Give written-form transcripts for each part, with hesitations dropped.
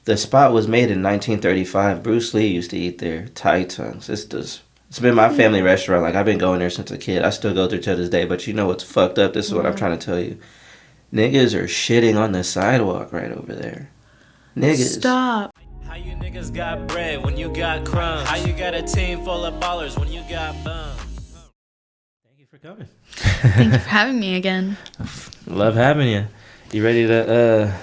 The spot was made in 1935. Bruce Lee used to eat there. Thai tongues. It's been my family restaurant. Like, I've been going there since a kid. I still go there to this day. But you know what's fucked up? This is what I'm trying to tell you. Niggas are shitting on the sidewalk right over there. Niggas. Stop. How you niggas got bread when you got crumbs? How you got a team full of ballers when you got bums? Thank you for coming. Thank you for having me again. Love having you. You ready to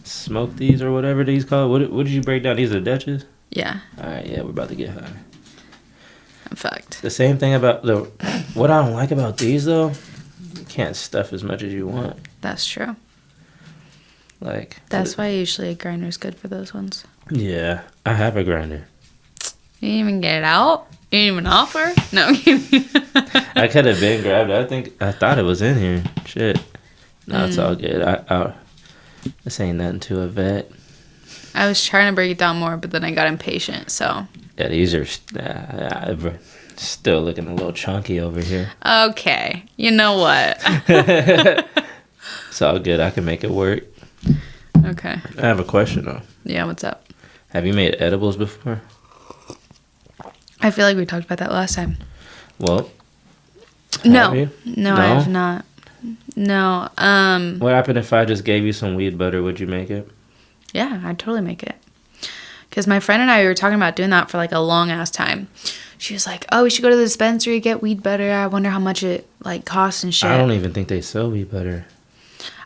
smoke these or whatever these called? What did you break down? These are the Dutches? Yeah, All right, yeah, we're about to get high. I'm fucked. The same thing about what I don't like about these though, you can't stuff as much as you want. That's true. Like That's why usually a grinder's good for those ones. Yeah, I have a grinder. You didn't even get it out? You didn't even offer? No. I could have been grabbed it. I thought it was in here. Shit. No, it's all good. This ain't nothing to a vet. I was trying to break it down more, but then I got impatient, so. Yeah, these are still looking a little chunky over here. Okay. You know what? It's all good. I can make it work. Okay. I have a question though. Yeah, what's up? Have you made edibles before? I feel like we talked about that last time. Well, No. have you? No, I have not. No. What happened if I just gave you some weed butter? Would you make it? Yeah, I'd totally make it. Because my friend and I were talking about doing that for like a long ass time. She was like, "Oh, we should go to the dispensary, get weed butter. I wonder how much it like costs and shit." I don't even think they sell weed butter.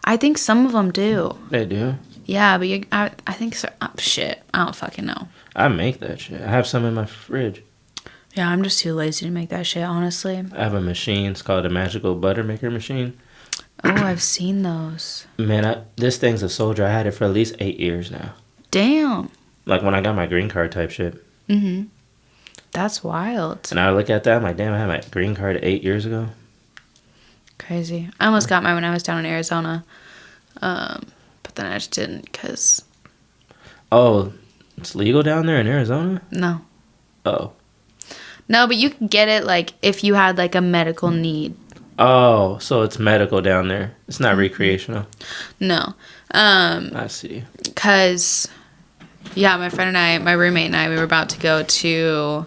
I think some of them do. They do? Yeah, but I think so. Shit, I don't fucking know. I make that shit. I have some in my fridge. Yeah, I'm just too lazy to make that shit, honestly. I have a machine. It's called a magical butter maker machine. Oh, I've seen those. Man, this thing's a soldier. I had it for at least 8 years now. Damn. Like when I got my green card type shit. Mm-hmm. That's wild. And I look at that, I'm like, damn, I had my green card 8 years ago. Crazy. I almost got mine when I was down in Arizona. But then I just didn't because... Oh, it's legal down there in Arizona? No. Oh. No, but you can get it like if you had like a medical need. Oh, so it's medical down there. It's not recreational. No. I see. Because, yeah, my friend and I, my roommate and I, we were about to go to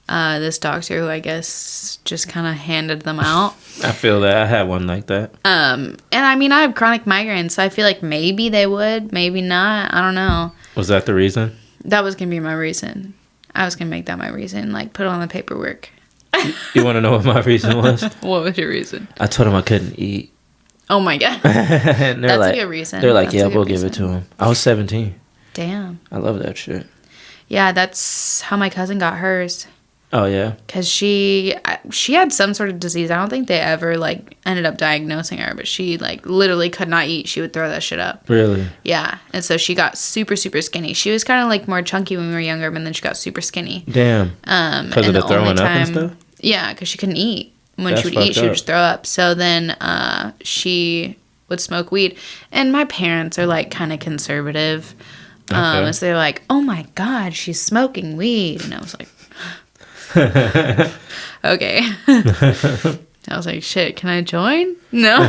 this doctor who I guess just kind of handed them out. I feel that. I had one like that. And I mean, I have chronic migraines, so I feel like maybe they would, maybe not. I don't know. Was that the reason? That was going to be my reason. I was going to make that my reason, like put it on the paperwork. You want to know what my reason was? What was your reason? I told him I couldn't eat. Oh my God. And That's like, a good reason. They're like, That's yeah, a good we'll give it to him. I was 17. Damn. I love that shit. Yeah, that's how my cousin got hers. Oh, yeah? Because she had some sort of disease. I don't think they ever, like, ended up diagnosing her. But she, like, literally could not eat. She would throw that shit up. Really? Yeah. And so she got super, super skinny. She was kind of, like, more chunky when we were younger. But then she got super skinny. Damn. Because of the throwing up and stuff? Yeah, because she couldn't eat. When That's she would eat, she would fucked just throw up. So then she would smoke weed. And my parents are, like, kind of conservative. Okay. So they're like, oh, my God, she's smoking weed. And I was like... Okay. I was like, shit, can I join? No.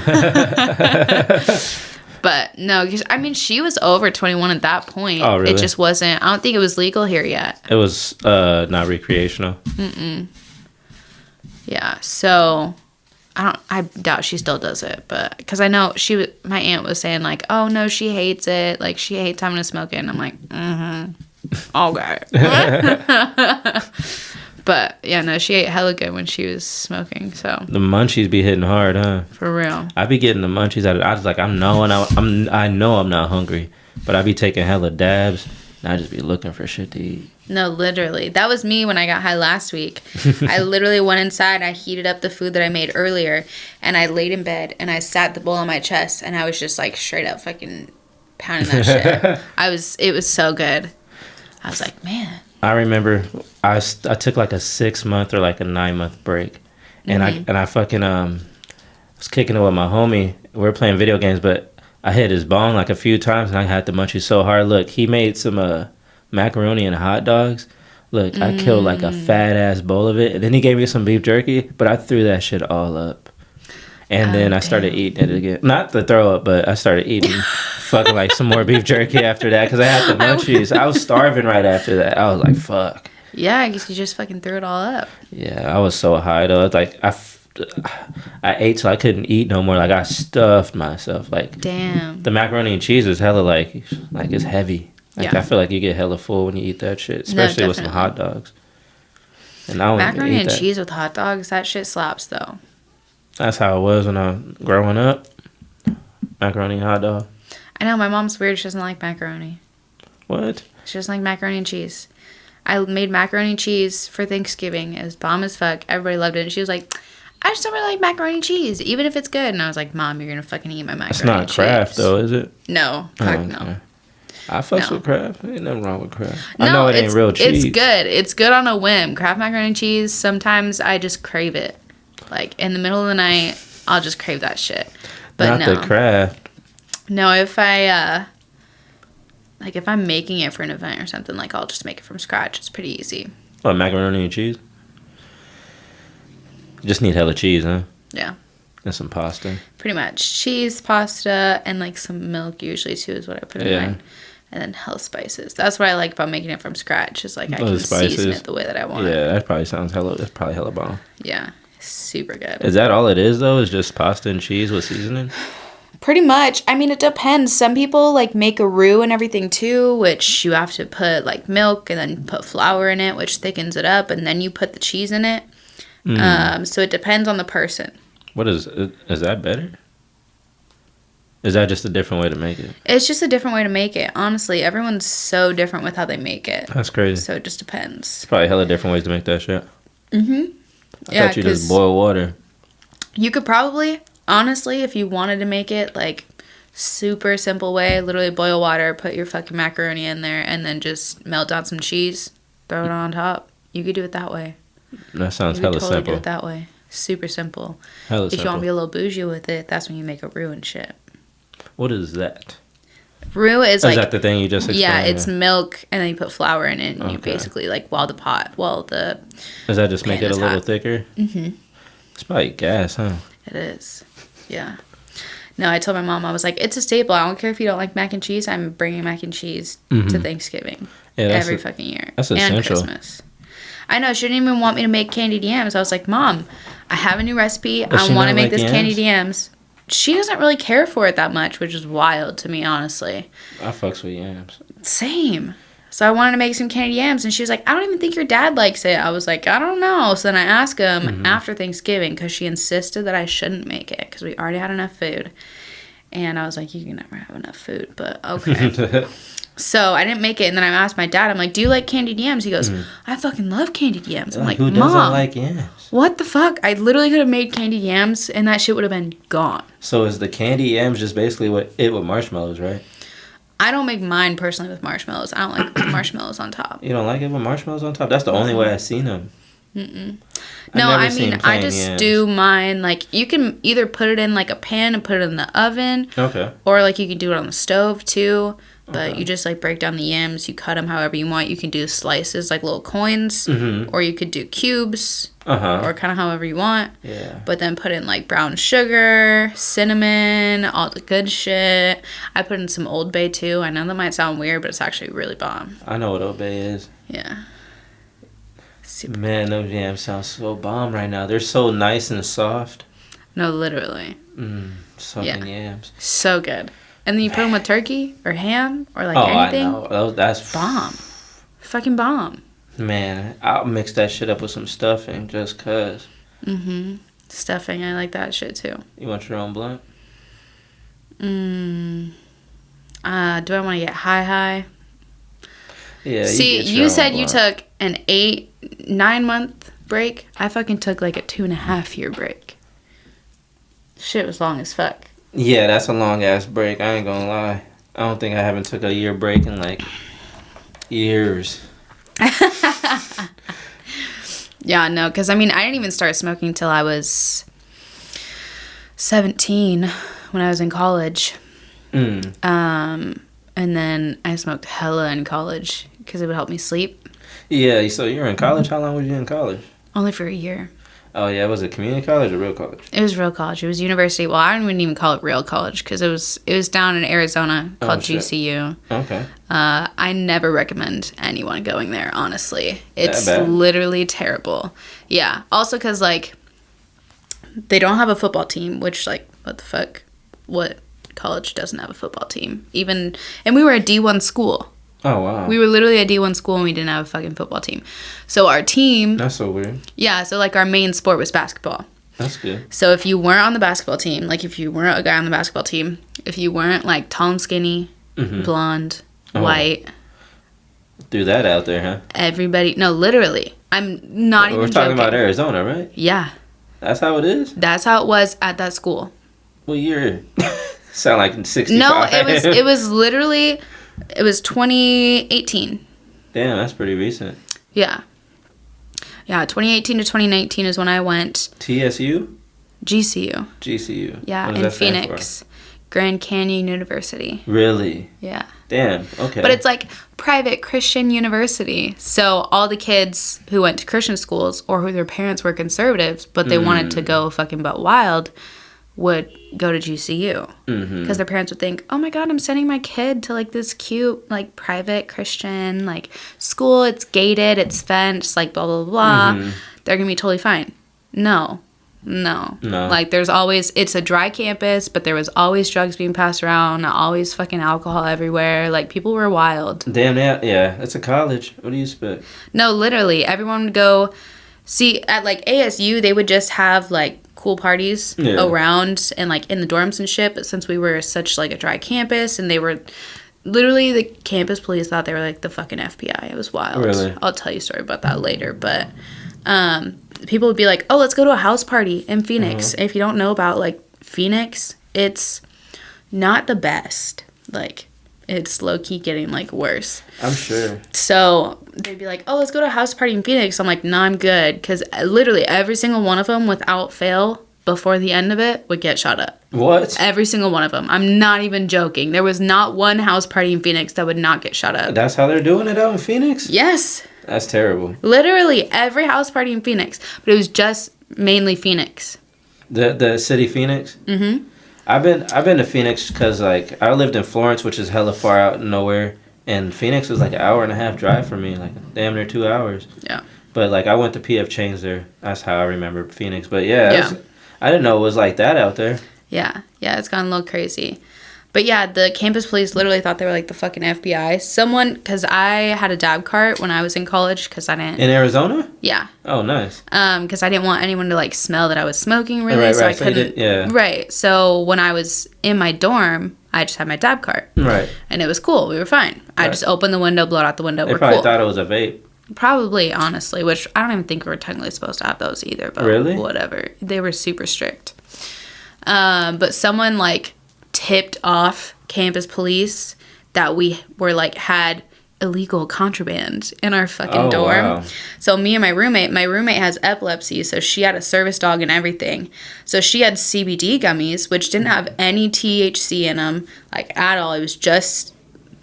But no, because I mean, she was over 21 at that point. Oh, really? It just wasn't, I don't think it was legal here yet. It was not recreational. Mm-mm. Yeah, so I doubt she still does it, but because I know my aunt was saying like, oh no, she hates it. Like she hates having to smoke it. And I'm like, okay. But yeah, no, she ate hella good when she was smoking. So The munchies be hitting hard, huh? for real. I be getting the munchies out of I was like, I know I'm not hungry, but I be taking hella dabs and I just be looking for shit to eat. No, literally. That was me when I got high last week. I literally went inside, I heated up the food that I made earlier, and I laid in bed, and I sat the bowl on my chest, and I was just, like, straight up fucking pounding that shit. It was so good. I was like, man. I remember I took, like, a 6-month or, like, a 9-month break, and I fucking, was kicking it with my homie. We were playing video games, but I hit his bong, like, a few times, and I had the munchies so hard. Look, he made some, macaroni and hot dogs. Look, I killed like a fat ass bowl of it, and then he gave me some beef jerky, but I threw that shit all up, and then I started eating it again. Not the throw up, but I started eating fucking like some more beef jerky after that because I had the munchies. I was starving right after that. I was like, fuck. Yeah, I guess you just fucking threw it all up. Yeah, I was so high though. It's like I ate till I couldn't eat no more. Like I stuffed myself. Like Damn. the macaroni and cheese is hella like it's heavy. Like Yeah. I feel like you get hella full when you eat that shit, especially with some hot dogs. And I don't Macaroni eat and that. cheese with hot dogs, that shit slaps though. That's how it was when I was growing up. Macaroni and hot dog. I know my mom's weird. She doesn't like macaroni. What? She doesn't like macaroni and cheese. I made macaroni and cheese for Thanksgiving. It was bomb as fuck. Everybody loved it. And she was like, I just don't really like macaroni and cheese, even if it's good. And I was like, Mom, you're going to fucking eat my macaroni It's not and Kraft cheese. though, is it? No. Fuck no. I fucks No. with Kraft. Ain't nothing wrong with Kraft. No, I know it ain't real cheese. It's good. It's good on a whim. Kraft macaroni and cheese, sometimes I just crave it. Like, in the middle of the night, I'll just crave that shit. But Not no. the Kraft. No, if I'm making it for an event or something, like, I'll just make it from scratch. It's pretty easy. What, macaroni and cheese? You just need hella cheese, huh? Yeah. And some pasta. Pretty much. Cheese, pasta, and, like, some milk usually, too, is what I put in Yeah. mine. And then hell spices. That's what I like about making it from scratch. Is like I can Those spices. season it the way that I want. Yeah, that probably sounds hella. That's probably hella bomb. Yeah. Super good. Is that all it is though? Is just pasta and cheese with seasoning? Pretty much. I mean, it depends. Some people like make a roux and everything too, which you have to put like milk and then put flour in it, which thickens it up, and then you put the cheese in it. So it depends on the person. What is that better? Is that just a different way to make it? It's just a different way to make it. Honestly, everyone's so different with how they make it. That's crazy. So it just depends. Probably hella different ways to make that shit. I Yeah, thought you just 'cause boil water. you could probably, honestly, if you wanted to make it like super simple way, literally boil water, put your fucking macaroni in there, and then just melt down some cheese, throw it on top. You could do it that way. That sounds You hella could totally simple. do it that way. Super simple. Hella If you want simple. to be a little bougie with it, that's when you make a roux and shit. What is that? Roux is Is like, that the thing you just explained? yeah, it's milk, and then you put flour in it, and you Okay. basically like the Does that just make pan it a is little hot. thicker? Mm-hmm. It's probably gas, huh? It is. Yeah. No, I told my mom, I was like, it's a staple. I don't care if you don't like mac and cheese. I'm bringing mac and cheese to Thanksgiving Yeah, that's every fucking year. that's and essential. Christmas. I know. She didn't even want me to make candied yams. I was like, Mom, I have a new recipe. Does I she want to not make like this candied yams. She doesn't really care for it that much, which is wild to me, honestly. I fucks with yams. Same. So I wanted to make some candied yams, and she was like, I don't even think your dad likes it. I was like, I don't know. So then I asked him after Thanksgiving, because she insisted that I shouldn't make it, because we already had enough food. And I was like, you can never have enough food, but okay. So I didn't make it, and then I asked my dad, I'm like, do you like candied yams? He goes, I fucking love candied yams. I'm like, who doesn't Mom, like yams? what the fuck? I literally could have made candied yams, and that shit would have been gone. So is the candy yams just basically with marshmallows, right? I don't make mine personally with marshmallows. I don't like with marshmallows on top. You don't like it with marshmallows on top? That's the only way I've seen them. No, I mean, I just do mine, like, you can either put it in, like, a pan and put it in the oven. Okay. Or, like, you can do it on the stove, too. But Okay. you just, like, break down the yams. You cut them however you want. You can do slices, like little coins. Mm-hmm. Or you could do cubes. Uh-huh. Or kind of however you want. Yeah. But then put in, like, brown sugar, cinnamon, all the good shit. I put in some Old Bay, too. I know that might sound weird, but it's actually really bomb. I know what Old Bay is. Yeah. Super. Man, those yams sound so bomb right now. They're so nice and soft. No, literally. Sucking Yeah. yams. So good. And then you put them with turkey or ham or like Oh, anything. I know. That's Bomb. Fucking bomb. Man, I'll mix that shit up with some stuffing just cause. Stuffing, I like that shit too. You want your own blunt? Do I want to get high? Yeah. See, get your you own said you blunt. took an 9 month break. I fucking took like a 2.5 year break. Shit was long as fuck. Yeah, that's a long ass break. I ain't gonna lie. I don't think I haven't took a year break in like years. Yeah, no, because I mean, I didn't even start smoking till I was 17 when I was in college. And then I smoked hella in college because it would help me sleep. Yeah, so you were in college? How long were you in college? Only for a year. Oh yeah, was it community college or real college? It was real college. It was university. Well, I wouldn't even call it real college because it was down in Arizona called GCU. Okay. I never recommend anyone going there. Honestly, it's That bad? literally terrible. Yeah. Also, because like they don't have a football team, which like what the fuck? What college doesn't have a football team? And we were a D1 school. Oh wow. We were literally a D1 school and we didn't have a fucking football team. So our team, That's so weird. yeah, so like our main sport was basketball. That's good. So if you weren't on the basketball team, like if you weren't a guy on the basketball team, if you weren't like tall and skinny, blonde, white, Threw that out there, huh? everybody, no, literally. I'm not even We're talking joking. about Arizona, right? Yeah, That's how it is? that's how it was at that school. What year? Sound like 65. No, it was literally, it was 2018. Damn, that's pretty recent. Yeah. Yeah, 2018 to 2019 is when I went. TSU? GCU. GCU. Yeah, What does in that stand Phoenix. Grand Canyon University. for? Really? Yeah. Damn, okay. But it's like private Christian university. So all the kids who went to Christian schools or who their parents were conservatives, but they wanted to go fucking butt wild, would go to GCU. Because their parents would think, oh my God, I'm sending my kid to like this cute, like private Christian, like school. It's gated, it's fenced, like blah, blah, blah. They're going to be totally fine. No. Like there's always, it's a dry campus, but there was always drugs being passed around, always fucking alcohol everywhere. Like people were wild. Damn, yeah, it's a college. What do you expect? No, literally, everyone would go. See, at like ASU, they would just have like cool parties around and like in the dorms and shit. But since we were such like a dry campus, and they were literally the campus police thought they were like the fucking FBI. It was wild. Really? I'll tell you a story about that later. But people would be like, "Oh, let's go to a house party in Phoenix." And if you don't know about like Phoenix, it's not the best. Like it's low key getting like worse. I'm sure. So they'd be like, oh, let's go to a house party in Phoenix. I'm like, no, I'm good. Because literally every single one of them, without fail, before the end of it, would get shot up. What? Every single one of them. I'm not even joking. There was not one house party in Phoenix that would not get shot up. That's how they're doing it out in Phoenix? Yes. That's terrible. Literally every house party in Phoenix. But it was just mainly Phoenix. The city Phoenix? Mm-hmm. I've been to Phoenix because like I lived in Florence, which is hella far out in nowhere. And Phoenix was like an hour and a half drive for me, like damn near 2 hours. Yeah. But like I went to PF Chang's there. That's how I remember Phoenix. But yeah, I didn't know it was like that out there. Yeah, it's gone a little crazy. But yeah, the campus police literally thought they were like the fucking FBI. Someone, because I had a dab cart when I was in college because I didn't. In Arizona? Yeah. Oh, nice. Because I didn't want anyone to like smell that I was smoking really. Right, so I so couldn't. yeah. Right. So when I was in my dorm, I just had my dab cart. Right. And it was cool. We were fine. I just opened the window, blowed out the window. They We're probably cool. thought it was a vape. Probably, honestly, which I don't even think we were technically supposed to have those either. But really? Whatever. They were super strict. But someone like tipped off campus police that we were like had illegal contraband in our fucking dorm. Wow. So me and my roommate has epilepsy, so she had a service dog and everything. So she had CBD gummies, which didn't have any THC in them, like at all. It was just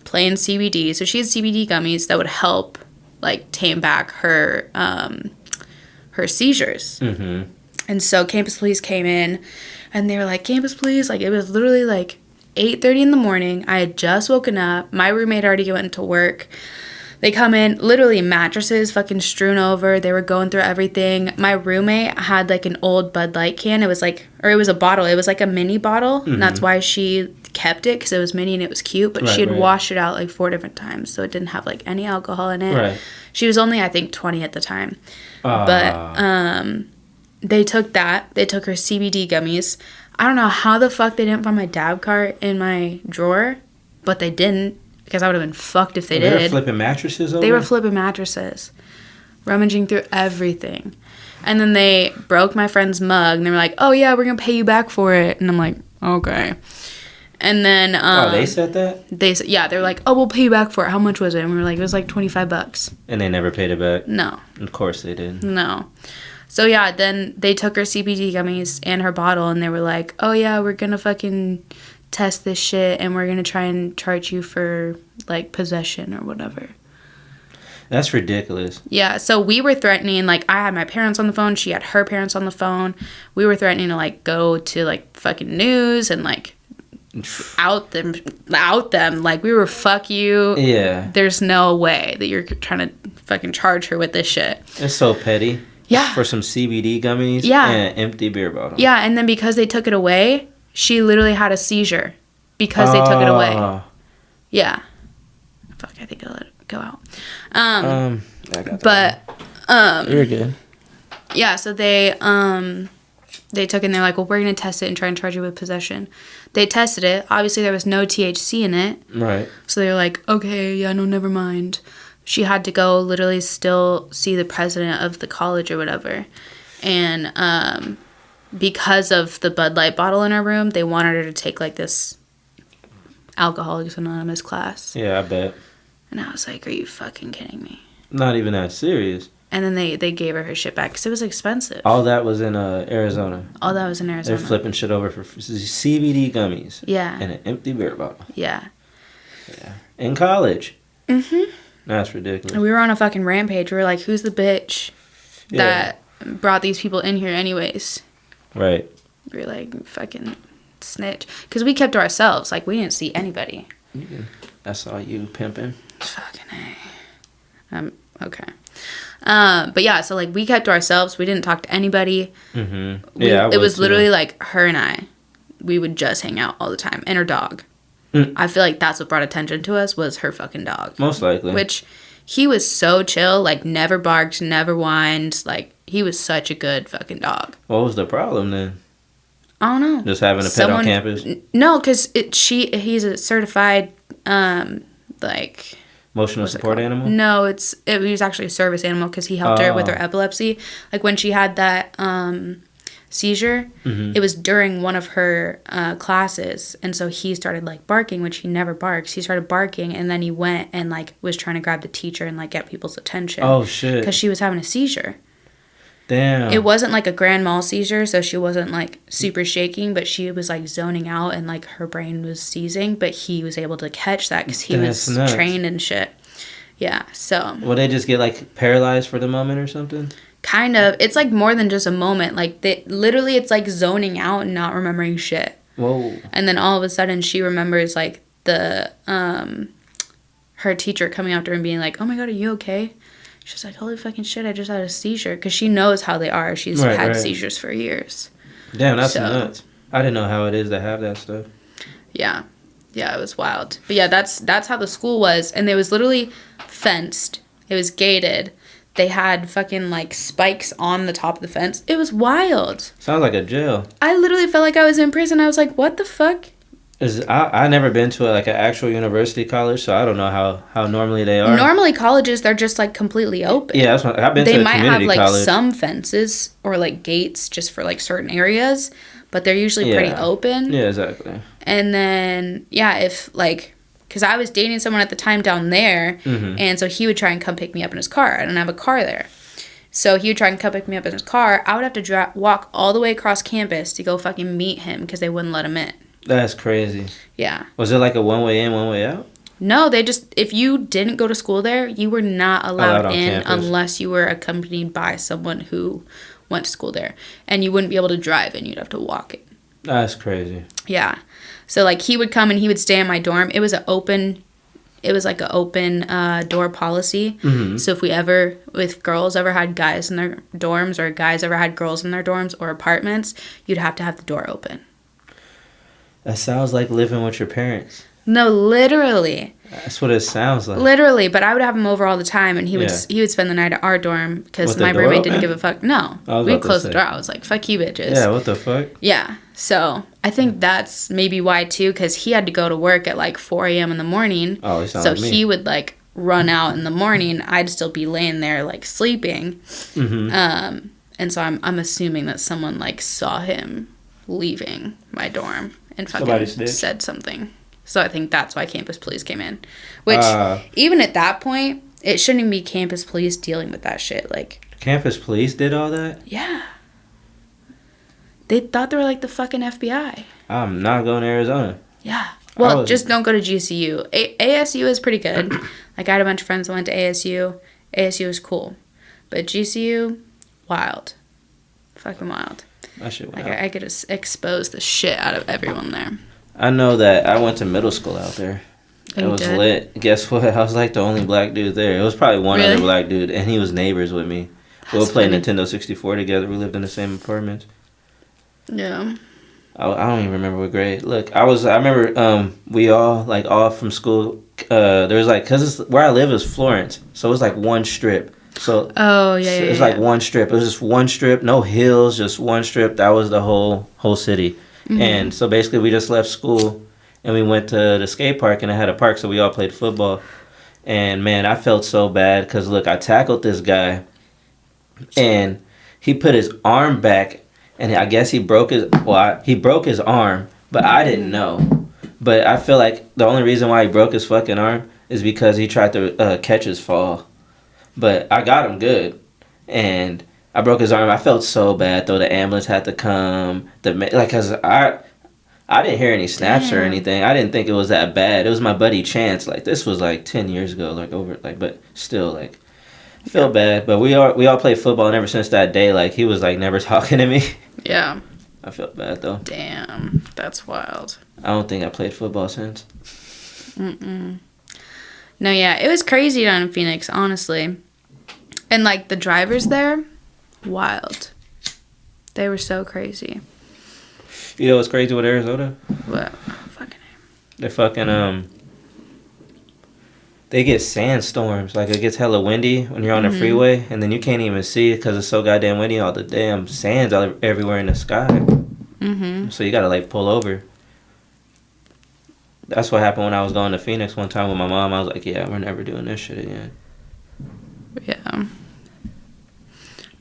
plain CBD. So she had CBD gummies that would help like tame back her seizures. Mm-hmm. And so campus police came in, and they were like, campus police, like it was literally like 8:30 in the morning. I had just woken up. My roommate already went to work. They come in, literally mattresses fucking strewn over. They were going through everything. My roommate had like an old Bud Light can. It was like, or it was a bottle. It was like a mini bottle. Mm-hmm. And that's why she kept it, because it was mini and it was cute. But she had washed it out like 4 different times. So it didn't have like any alcohol in it. Right. She was only, I think, 20 at the time. But they took that. They took her CBD gummies. I don't know how the fuck they didn't find my dab cart in my drawer, but they didn't, because I would have been fucked if they did. They were flipping mattresses over? They were flipping mattresses, rummaging through everything. And then they broke my friend's mug, and they were like, oh yeah, we're going to pay you back for it. And I'm like, okay. And then... they said that? They said, yeah, they were like, oh, we'll pay you back for it. How much was it? And we were like, it was like $25. And they never paid it back? No. Of course they did. No. So, yeah, then they took her CBD gummies and her bottle, and they were like, oh, yeah, we're going to fucking test this shit, and we're going to try and charge you for, like, possession or whatever. That's ridiculous. Yeah, so we were threatening, like, I had my parents on the phone, she had her parents on the phone. We were threatening to, like, go to, like, fucking news and, like, out them. Like, we were, fuck you. Yeah. There's no way that you're trying to fucking charge her with this shit. It's so petty. Yeah. For some CBD gummies Yeah. and an empty beer bottle. Yeah, and then because they took it away, she literally had a seizure because they took it away. Yeah. Fuck, I think I'll let it go out. I got that But You're good. yeah, so they took it and they're like, well, we're gonna test it and try and charge you with possession. They tested it. Obviously, there was no THC in it. Right. So they were like, okay, yeah, no, never mind. She had to go literally still see the president of the college or whatever, and because of the Bud Light bottle in her room, they wanted her to take like this Alcoholics Anonymous class. Yeah, I bet. And I was like, are you fucking kidding me? Not even that serious. And then they gave her shit back because it was expensive. All that was in Arizona. All that was in Arizona. They're flipping shit over for CBD gummies. Yeah. And an empty beer bottle. Yeah. Yeah. In college. Mm-hmm. That's ridiculous. And we were on a fucking rampage. We were like, who's the bitch that brought these people in here anyways? Right. We were like, fucking snitch. Because we kept to ourselves. Like, we didn't see anybody. That's all you pimping. Fucking A. Okay. But yeah, so like we kept to ourselves. We didn't talk to anybody. Mm-hmm. Yeah, it was literally like her and I. We would just hang out all the time. And her dog. I feel like that's what brought attention to us was her fucking dog. Most likely. Which he was so chill. Like never barked, never whined. Like he was such a good fucking dog. What was the problem then? I don't know. Just having a pet on campus? No, because he's a certified like... Emotional support animal? No, he was actually a service animal because he helped her with her epilepsy. Like when she had that seizure, it was during one of her classes, and so he started like barking, which he never barks. He started barking, and then he went and like was trying to grab the teacher and like get people's attention. Oh shit! Because she was having a seizure. Damn. It wasn't like a grand mal seizure, so she wasn't like super shaking, but she was like zoning out and like her brain was seizing, but he was able to catch that because he was trained and shit. Yeah, so. Will they just get like paralyzed for the moment or something? Kind of. It's like more than just a moment. Like literally it's like zoning out and not remembering shit. Whoa. And then all of a sudden she remembers like the, her teacher coming up to her and being like, oh my God, are you okay? She's like, holy fucking shit, I just had a seizure. Because she knows how they are. She's had seizures for years. Damn, that's nuts. I didn't know how it is to have that stuff. Yeah. Yeah, it was wild. But yeah, that's how the school was. And it was literally fenced. It was gated. They had fucking, like, spikes on the top of the fence. It was wild. Sounds like a jail. I literally felt like I was in prison. I was like, what the fuck? I never been to like an actual university college, so I don't know how normally they are. Normally colleges, they're just like completely open. Yeah, that's what I've been to. They might have like college. some fences or like gates just for like certain areas, but they're usually pretty open. Yeah, exactly. And then if like, because I was dating someone at the time down there, and so he would try and come pick me up in his car. I didn't have a car there. So he would try and come pick me up in his car. I would have to walk all the way across campus to go fucking meet him because they wouldn't let him in. That's crazy. Yeah. Was it like a one way in, one way out? No, they just, if you didn't go to school there, you were not allowed in campus. Unless you were accompanied by someone who went to school there. And you wouldn't be able to drive in, you'd have to walk in. That's crazy. Yeah. So like he would come and he would stay in my dorm. It was like an open door policy. So if girls ever had guys in their dorms or guys ever had girls in their dorms or apartments, you'd have to have the door open. That sounds like living with your parents. No, literally. That's what it sounds like. Literally, but I would have him over all the time, and he would spend the night at our dorm because my roommate didn't give a fuck. No, we'd close the door. I was like, "Fuck you, bitches." Yeah, what the fuck? Yeah, so I think that's maybe why too, because he had to go to work at like 4 a.m. in the morning. Oh, he sounds so like me. He would like run out in the morning. I'd still be laying there like sleeping. And so I'm assuming that someone like saw him leaving my dorm and fucking said something. So I think that's why campus police came in. Which, even at that point, it shouldn't even be campus police dealing with that shit. Like, campus police did all that? Yeah. They thought they were like the fucking FBI. I'm not going to Arizona. Yeah. Well, just don't go to GCU. ASU is pretty good. Like, I had a bunch of friends that went to ASU. ASU was cool. But GCU, wild. Fucking wild. That shit Like, wild. I could expose the shit out of everyone there. I know that I went to middle school out there. Oh, It you was did? lit. Guess what? I was like the only black dude there. It was probably one Really? other black dude, and he was neighbors with me. We would That's play funny. Nintendo 64 together. We lived in the same apartment. Yeah. I don't even remember what grade. Look, I remember we all from school. There was like, cause where I live is Florence, so it was like one strip. So Oh, yeah, it's yeah. like one strip. It was just one strip, no hills, just one strip. That was the whole city. Mhm. And so basically, we just left school and we went to the skate park, and it had a park, so we all played football. And man, I felt so bad because look, I tackled this guy, and he put his arm back, and I guess he broke his arm, but I didn't know. But I feel like the only reason why he broke his fucking arm is because he tried to catch his fall. But I got him good, and I broke his arm. I felt so bad though. The ambulance had to come. Cause I didn't hear any snaps or Damn. anything. I didn't think it was that bad. It was my buddy Chance. Like this was like 10 years ago. But still like. I feel bad, but we all played football, and ever since that day, like he was like never talking to me. Yeah. I felt bad though. Damn. That's wild. I don't think I played football since. Mm-mm. No, yeah. It was crazy down in Phoenix, honestly. And, like, the drivers there, wild. They were so crazy. You know what's crazy with Arizona? What? Fucking. They fucking they get sandstorms. Like it gets hella windy when you're on the freeway, and then you can't even see it because it's so goddamn windy. All the damn sands everywhere in the sky. Mm-hmm. So you gotta like pull over. That's what happened when I was going to Phoenix one time with my mom. I was like, yeah, we're never doing this shit again. Yeah.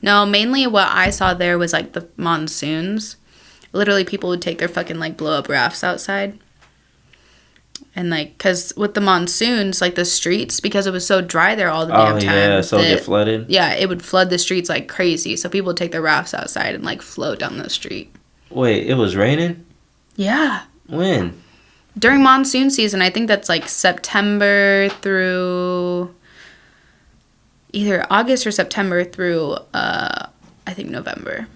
No, mainly what I saw there was, like, the monsoons. Literally, people would take their fucking, like, blow-up rafts outside. And, like, because with the monsoons, like, the streets, because it was so dry there all the damn time. Yeah, so it get flooded. Yeah, it would flood the streets like crazy. So people would take their rafts outside and, like, float down the street. Wait, it was raining? Yeah. When? During monsoon season, I think that's, like, September through... either August or September through, I think, November.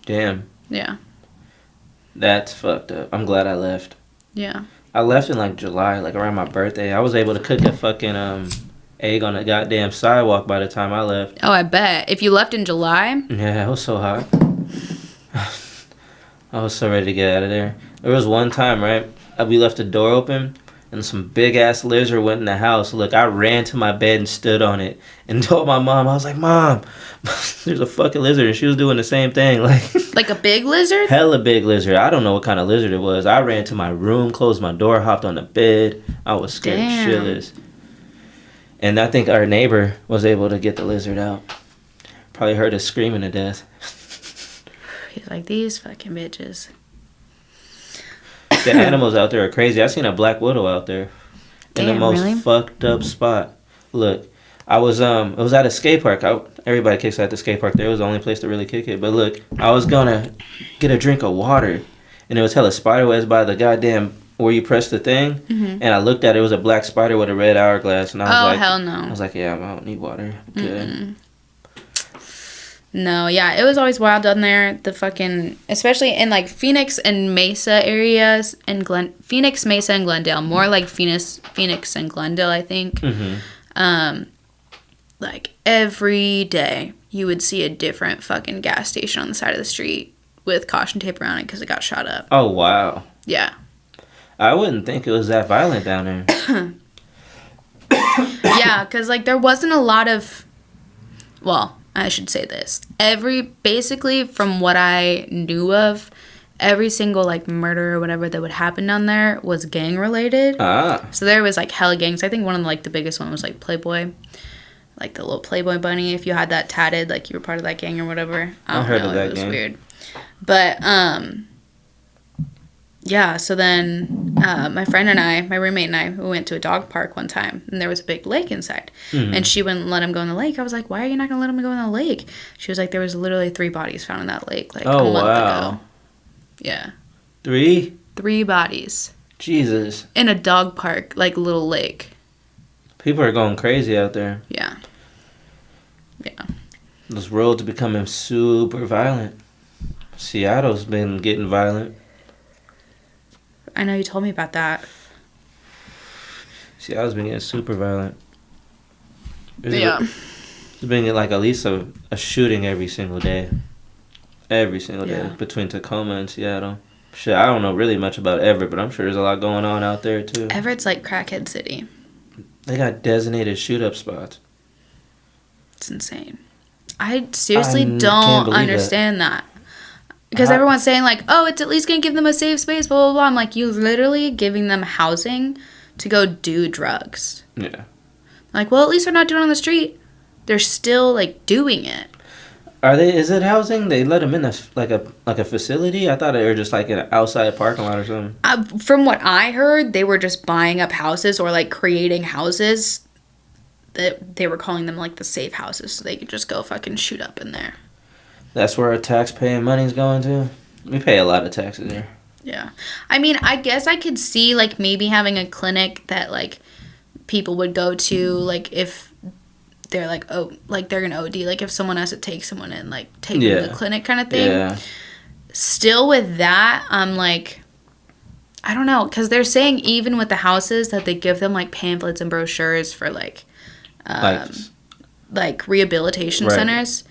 Damn. Yeah. That's fucked up. I'm glad I left. Yeah. I left in like July, like around my birthday. I was able to cook a fucking egg on the goddamn sidewalk by the time I left. Oh, I bet. If you left in July... Yeah, it was so hot. I was so ready to get out of there. There was one time, right? We left the door open, and some big ass lizard went in the house. Look, I ran to my bed and stood on it and told my mom, I was like, Mom, there's a fucking lizard, and she was doing the same thing. Like a big lizard? Hella big lizard. I don't know what kind of lizard it was. I ran to my room, closed my door, hopped on the bed. I was scared shitless. And I think our neighbor was able to get the lizard out. Probably heard us screaming to death. He's like, these fucking bitches. The animals out there are crazy. I seen a black widow out there in the Damn, most really? fucked up spot. Look, I was it was at a skate park. Everybody kicks at the skate park. There was the only place to really kick it. But look, I was gonna get a drink of water, and it was hella spider webs by the goddamn where you press the thing. Mm-hmm. And I looked at it. It was a black spider with a red hourglass, and I was like, hell I no. was like, yeah, I don't need water. I'm good. Mm-mm. No, yeah, it was always wild down there. The fucking, especially in like Phoenix and Mesa areas, and Phoenix, Mesa, and Glendale. More like Phoenix and Glendale, I think. Mm-hmm. Like every day, you would see a different fucking gas station on the side of the street with caution tape around it because it got shot up. Oh wow. Yeah. I wouldn't think it was that violent down there. Yeah, because like there wasn't a lot of, well, I should say this. Basically from what I knew of, every single like murder or whatever that would happen down there was gang related. Ah. So there was like hella gangs. I think one of like the biggest one was like Playboy. Like the little Playboy bunny. If you had that tatted, like you were part of that gang or whatever. I don't heard know. of that It was gang. weird. But yeah, so then my friend and I, my roommate and I, we went to a dog park one time, and there was a big lake inside. Mm-hmm. And she wouldn't let him go in the lake. I was like, why are you not going to let him go in the lake? She was like, there was literally 3 bodies found in that lake, like a Oh, month wow. ago. Yeah. 3? 3 bodies. Jesus. In a dog park, like little lake. People are going crazy out there. Yeah. this world's becoming super violent. Seattle's been getting violent. I know you told me about that. Seattle's been getting super violent. Yeah. There's been like at least a shooting every single day. Every single day between Tacoma and Seattle. Shit, I don't know really much about Everett, but I'm sure there's a lot going on out there too. Everett's like crackhead city. They got designated shoot-up spots. It's insane. I seriously don't understand that. Because How- everyone's saying like, oh, it's at least going to give them a safe space, blah, blah, blah. I'm like, you literally giving them housing to go do drugs. Yeah. Like, well, at least they're not doing it on the street. They're still like doing it. Are they? Is it housing? They let them in like a facility? I thought they were just like in an outside parking lot or something. From what I heard, they were just buying up houses or like creating houses that they were calling them like the safe houses, so they could just go fucking shoot up in there. That's where our tax-paying money's going to. We pay a lot of taxes here. Yeah, I mean, I guess I could see like maybe having a clinic that like people would go to, like if they're like, oh, like they're gonna OD, like if someone has to take someone in, like take them to the clinic kind of thing. Yeah. Still with that, I'm like, I don't know, because they're saying even with the houses that they give them like pamphlets and brochures for like rehabilitation centers.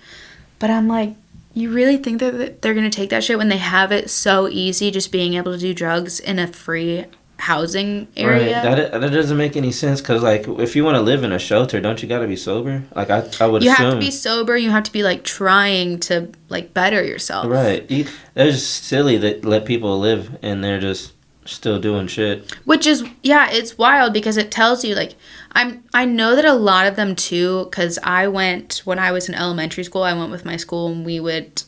But I'm like, you really think that they're gonna take that shit when they have it so easy just being able to do drugs in a free housing area? Right. That doesn't make any sense, because like if you want to live in a shelter, don't you got to be sober? Like I would you assume. have to be sober. You have to be like trying to like better yourself. Right. It's just silly that let people live and they're just still doing shit. Which is, yeah, it's wild because it tells you like, I know that a lot of them too, because when I was in elementary school, I went with my school and we would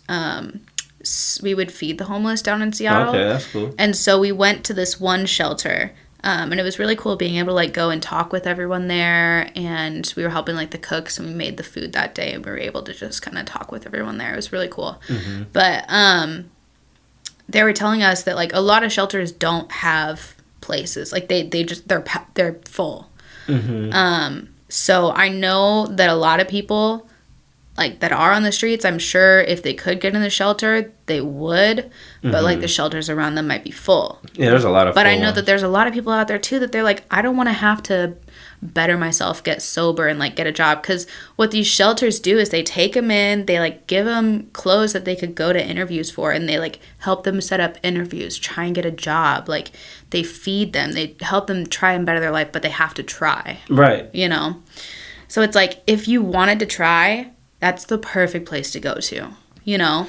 feed the homeless down in Seattle. Okay, that's cool. And so we went to this one shelter, and it was really cool being able to like go and talk with everyone there, and we were helping like the cooks, and we made the food that day, and we were able to just kind of talk with everyone there. It was really cool. Mm-hmm. But they were telling us that like a lot of shelters don't have places, like they're full. Mm-hmm. So I know that a lot of people like that are on the streets, I'm sure if they could get in the shelter, they would, but like the shelters around them might be full. Yeah, there's a lot of But I know that there's a lot of people out there too that they're like, I don't want to have to better myself, get sober, and like get a job. Because what these shelters do is they take them in, they like give them clothes that they could go to interviews for, and they like help them set up interviews, try and get a job. Like they feed them, they help them try and better their life, but they have to try. Right. You know? So it's like, if you wanted to try, that's the perfect place to go to, you know?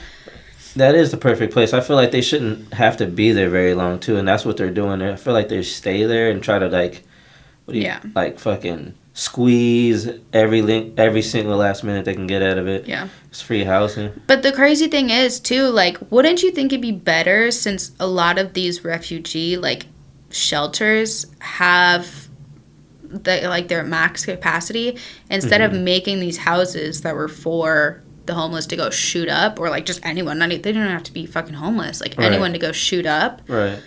That is the perfect place. I feel like they shouldn't have to be there very long too, and that's what they're doing. I feel like they stay there and try to like, like fucking squeeze every single last minute they can get out of it. Yeah. It's free housing. But the crazy thing is too, like, wouldn't you think it'd be better, since a lot of these refugee like shelters have their max capacity, instead of making these houses that were for the homeless to go shoot up, or like just anyone, they don't have to be fucking homeless, like anyone to go shoot up. Right.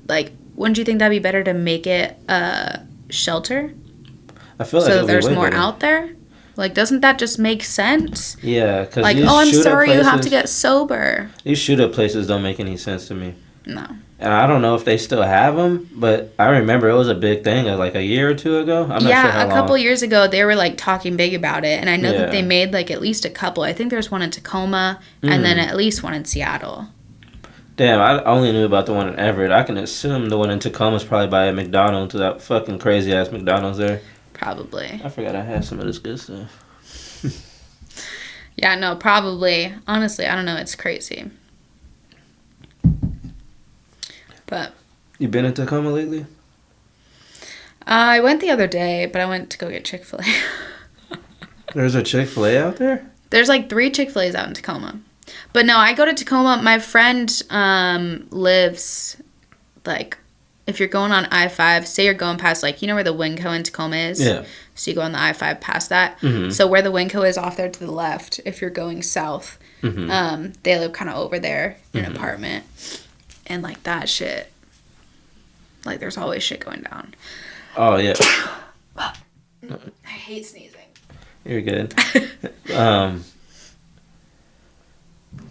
Like, wouldn't you think that'd be better to make it a shelter? I feel like so there's more better out there. Like, doesn't that just make sense? Yeah, because like, oh, I'm sorry, you have to get sober. These shoot up places don't make any sense to me. No. And I don't know if they still have them, but I remember it was a big thing like a year or two ago. I'm not sure how long. A couple years ago, they were like talking big about it, and I know that they made like at least a couple. I think there's one in Tacoma, and then at least one in Seattle. Damn, I only knew about the one in Everett. I can assume the one in Tacoma is probably by a McDonald's, that fucking crazy ass McDonald's there. Probably. I forgot I had some of this good stuff. Yeah, no, probably. Honestly, I don't know. It's crazy. But you been in Tacoma lately? I went the other day, but I went to go get Chick-fil-A. There's a Chick-fil-A out there? There's like 3 Chick-fil-A's out in Tacoma. But no, I go to Tacoma. My friend lives like, if you're going on I-5, say you're going past like, you know where the Winco in Tacoma is? Yeah. So you go on the I-5 past that. Mm-hmm. So where the Winco is off there to the left, if you're going south, they live kind of over there in an apartment. And, like, that shit, like, there's always shit going down. Oh, yeah. I hate sneezing. You're good.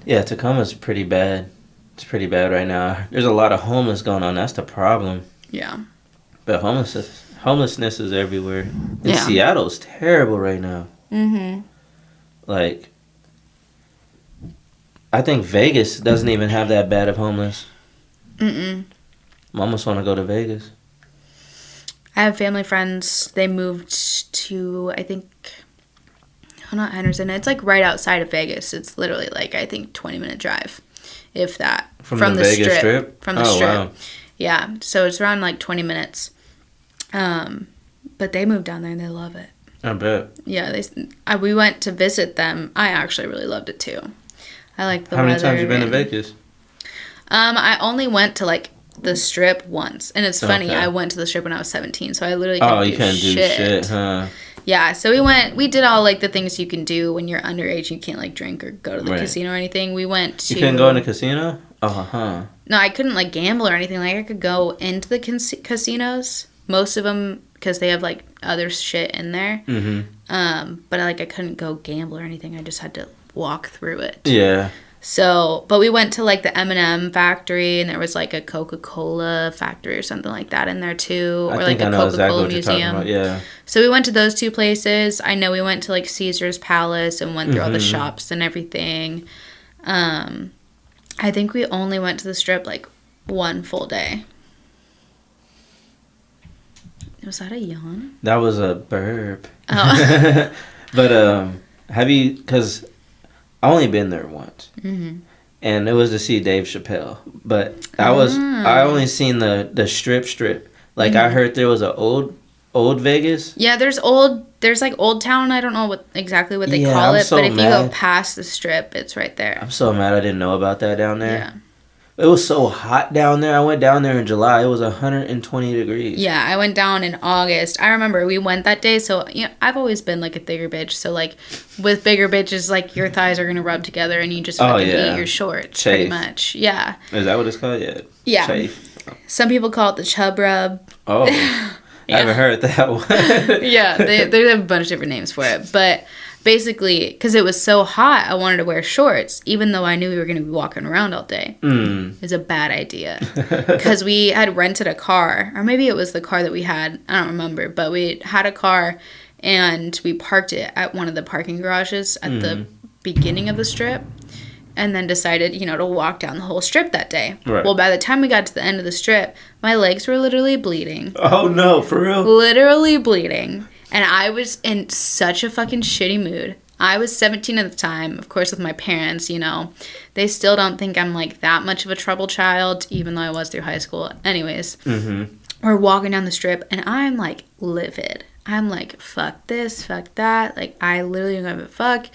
Yeah, Tacoma's pretty bad. It's pretty bad right now. There's a lot of homeless going on. That's the problem. Yeah. But homelessness is everywhere. And Yeah. Seattle's terrible right now. Mm-hmm. Like, I think Vegas doesn't even have that bad of homeless. Mm-mm. I almost want to go to Vegas. I have family friends. They moved to, I think, oh, not Henderson. It's like right outside of Vegas. It's literally like, I think, 20-minute drive, if that. From the Vegas Strip? From the strip. Wow. Yeah. So it's around like 20 minutes. But they moved down there and they love it. I bet. Yeah. We went to visit them. I actually really loved it too. I like the weather. How many times you been to Vegas? I only went to like the strip once, and it's funny. Okay. I went to the strip when I was 17, so I literally couldn't do shit, huh? Yeah, so we did all like the things you can do when you're underage. You can't like drink or go to the casino or anything. We went to. You couldn't go in a casino? No, I couldn't like gamble or anything. Like I could go into the casinos, most of them because they have like other shit in there. Mm-hmm. But like I couldn't go gamble or anything. I just had to walk through it. Yeah. So, but we went to like the M&M factory, and there was like a Coca-Cola factory or something like that in there too, or like a Coca-Cola museum. Yeah. So we went to those two places. I know we went to like Caesar's Palace and went through all the shops and everything. I think we only went to the strip like one full day. Was that a yawn? That was a burp. Oh. But have you? Because I only been there once, and it was to see Dave Chappelle. But I only seen the strip. Like I heard there was a old Vegas. Yeah, there's like Old Town. I don't know exactly what they call it, but if you go past the strip, it's right there. I'm so mad I didn't know about that down there. Yeah. It was so hot down there. I went down there in July. It was 120 degrees. Yeah, I went down in August. I remember we went that day. So, you know, I've always been like a bigger bitch. So, like, with bigger bitches, like, your thighs are going to rub together and you just fucking eat your shorts, pretty much. Yeah. Is that what it's called? Yeah. Yeah. Chafe. Some people call it the chub rub. Oh. I haven't heard that one. Yeah, they have a bunch of different names for it. But basically, because it was so hot, I wanted to wear shorts, even though I knew we were going to be walking around all day. It was a bad idea. Because we had rented a car, or maybe it was the car that we had, I don't remember, but we had a car, and we parked it at one of the parking garages at the beginning of the strip, and then decided, you know, to walk down the whole strip that day. Right. Well, by the time we got to the end of the strip, my legs were literally bleeding. Oh, no, for real? Literally bleeding. And I was in such a fucking shitty mood. I was 17 at the time, of course, with my parents, you know. They still don't think I'm, like, that much of a trouble child, even though I was through high school. Anyways, we're walking down the strip, and I'm, like, livid. I'm like, fuck this, fuck that. Like, I literally don't give a fuck.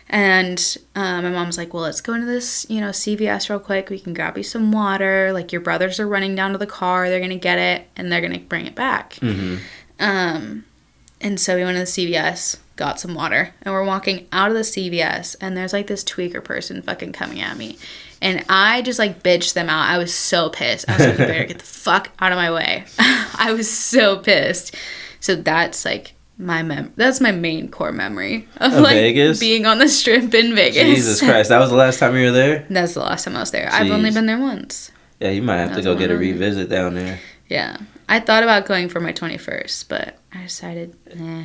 And my mom's like, well, let's go into this, you know, CVS real quick. We can grab you some water. Like, your brothers are running down to the car. They're going to get it, and they're going to bring it back. And so we went to the CVS, got some water, and we're walking out of the CVS, and there's, like, this tweaker person fucking coming at me. And I just, like, bitched them out. I was so pissed. I was like, you better get the fuck out of my way. I was so pissed. So that's, like, that's my main core memory of like Vegas? Being on the strip in Vegas. Jesus Christ. That was the last time you were there? That's the last time I was there. Jeez. I've only been there once. Yeah, you might have to go get a revisit down there. Yeah. I thought about going for my 21st, but I decided, nah.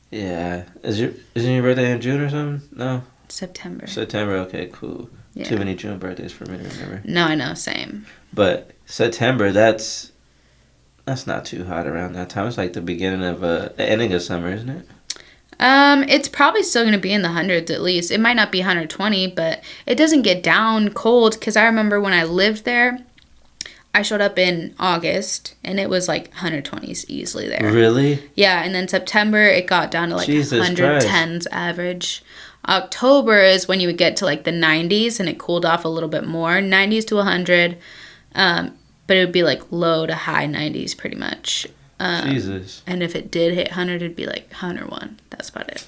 Yeah. Isn't your birthday in June or something? No? September. Okay, cool. Yeah. Too many June birthdays for me to remember. No, I know, same. But September, that's not too hot around that time. It's like the beginning of the ending of summer, isn't it? It's probably still going to be in the hundreds at least. It might not be 120, but it doesn't get down cold. Because I remember when I lived there, I showed up in August, and it was like 120s easily there. Really? Yeah, and then September, it got down to like Jesus 110s Christ. average. October is when you would get to like the 90s, and it cooled off a little bit more. 90s to 100. But it would be like low to high 90s pretty much. Jesus. And if it did hit 100, it'd be like 101. That's about it.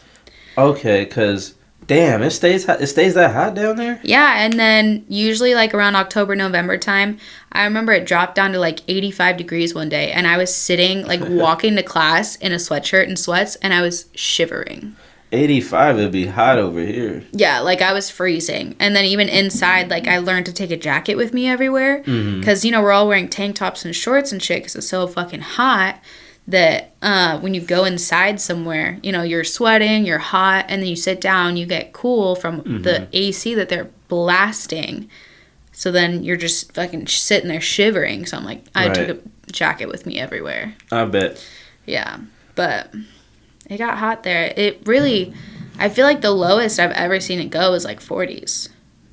Okay, because, damn, it stays that hot down there? Yeah, and then usually like around October, November time, I remember it dropped down to like 85 degrees one day. And I was sitting, like walking to class in a sweatshirt and sweats, and I was shivering. 85, it'd be hot over here. Yeah, like I was freezing. And then even inside, like I learned to take a jacket with me everywhere. Because, you know, we're all wearing tank tops and shorts and shit because it's so fucking hot that when you go inside somewhere, you know, you're sweating, you're hot, and then you sit down, you get cool from the AC that they're blasting. So then you're just fucking sitting there shivering. So I'm like, I took a jacket with me everywhere. I bet. Yeah, but it got hot there. It really, I feel like the lowest I've ever seen it go is like 40s.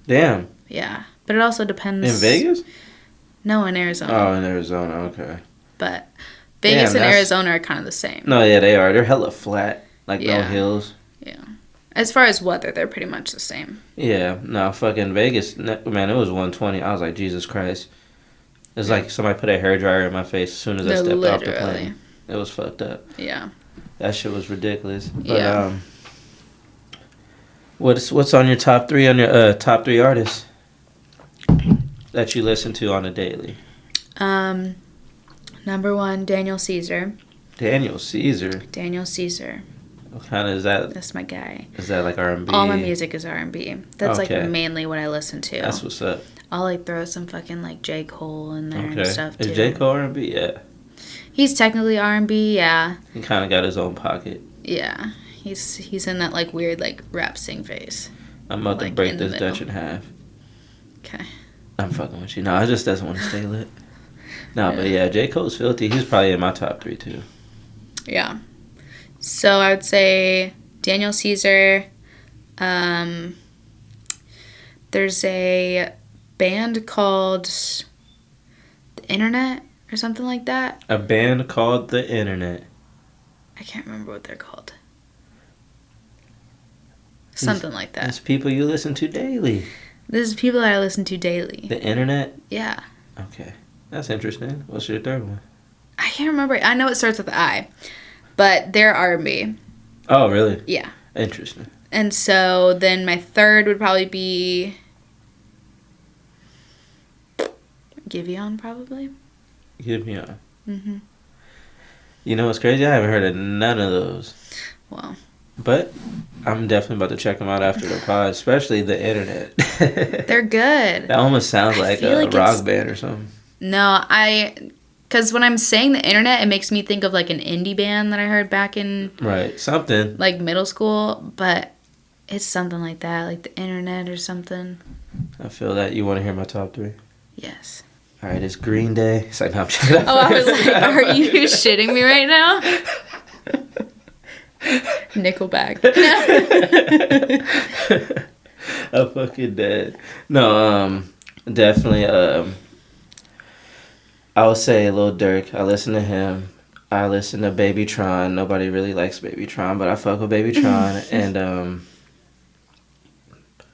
Damn. Yeah, but it also depends. In Vegas? No, in Arizona. Oh, in Arizona, okay. But Vegas and Arizona are kind of the same. No, yeah, they are. They're hella flat. Like, no hills. Yeah. As far as weather, they're pretty much the same. Yeah, no, fucking Vegas, man, it was 120. I was like, Jesus Christ. It's like somebody put a hairdryer in my face as soon as I stepped off the plane. It was fucked up. Yeah. That shit was ridiculous. But, what's on your top three artists that you listen to on a daily? Number 1, Daniel Caesar. Daniel Caesar. Daniel Caesar. What kind of is that? That's my guy. Is that like R&B? All my music is R&B. That's like mainly what I listen to. That's what's up. I'll like throw some fucking like J. Cole in there and stuff too. Is J. Cole R&B? Yeah. He's technically R&B, yeah. He kind of got his own pocket. Yeah. He's in that like weird like rap sing phase. I'm about to break this Dutch in half. Okay. I'm fucking with you. No, I just doesn't want to stay lit. No, but yeah, J. Cole's filthy. He's probably in my top 3 too. Yeah. So I would say Daniel Caesar. There's a band called The Internet or something like that. A band called The Internet. I can't remember what they're called. Something like that. It's people you listen to daily. This is people that I listen to daily. The Internet? Yeah. Okay. That's interesting. What's your third one? I can't remember. I know it starts with I, but they're R&B. Oh, really? Yeah. Interesting. And so then my third would probably be Giveon, probably. Giveon. Mm-hmm. You know what's crazy? I haven't heard of none of those. Well. But I'm definitely about to check them out after the pod, especially The Internet. They're good. That almost sounds like a rock band or something. No, because when I'm saying The Internet, it makes me think of like an indie band that I heard back in... Right, something. Like middle school, but it's something like that, like The Internet or something. I feel that. You want to hear my top 3? Yes. All right, it's Green Day. It's like, no, I'm checking out. Oh, I was like, are you shitting me right now? Nickelback. I'm fucking dead. No, definitely, I would say Lil Durk. I listen to him. I listen to Baby Tron. Nobody really likes Baby Tron, but I fuck with Baby Tron. And,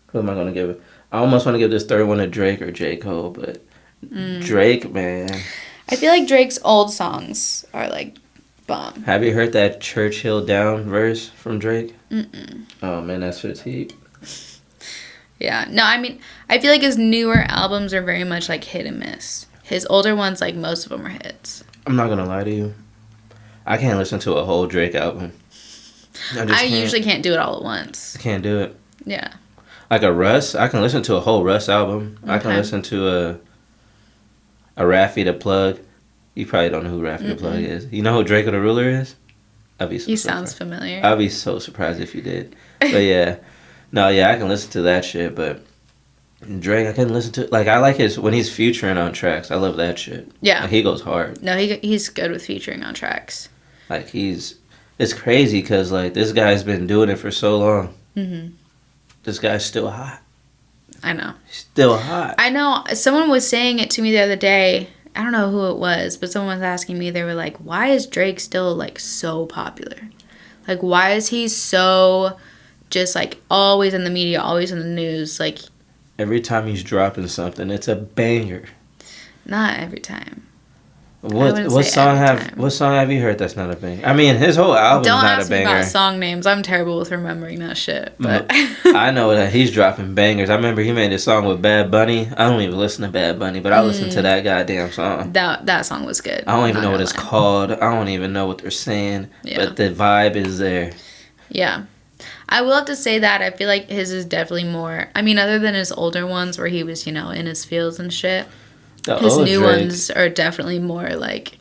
who am I going to give it? I almost want to give this third one to Drake or J. Cole, but Drake, man. I feel like Drake's old songs are like bomb. Have you heard that Churchill Down verse from Drake? Mm-mm. Oh, man, that's what's heat. Yeah. No, I mean, I feel like his newer albums are very much like hit and miss. His older ones, like most of them are hits. I'm not going to lie to you. I can't listen to a whole Drake album. I usually can't do it all at once. I can't do it. Yeah. Like a Russ, I can listen to a whole Russ album. Okay. I can listen to a Raffi the Plug. You probably don't know who Raffi the Plug is. You know who Drake of the Ruler is? I'd be so He surprised. sounds familiar. I'd be so surprised if you did. But yeah. No, yeah, I can listen to that shit, but Drake, I couldn't listen to... Like, I like his... When he's featuring on tracks, I love that shit. Yeah. Like, he goes hard. No, he's good with featuring on tracks. Like, he's... It's crazy because, like, this guy's been doing it for so long. Mm-hmm. This guy's still hot. I know. Still hot. I know. Someone was saying it to me the other day. I don't know who it was, but someone was asking me. They were like, why is Drake still, like, so popular? Like, why is he so just, like, always in the media, always in the news? Like... Every time he's dropping something, it's a banger. Not every time. What song have you heard that's not a banger? I mean, his whole album's not a banger. Don't ask me about song names. I'm terrible with remembering that shit. But I know that he's dropping bangers. I remember he made a song with Bad Bunny. I don't even listen to Bad Bunny, but I listen to that goddamn song. That song was good. I don't even know what it's called. I don't even know what they're saying. Yeah. But the vibe is there. Yeah. I will have to say that I feel like his is definitely more. I mean, other than his older ones where he was, in his fields and shit, his new ones are definitely more like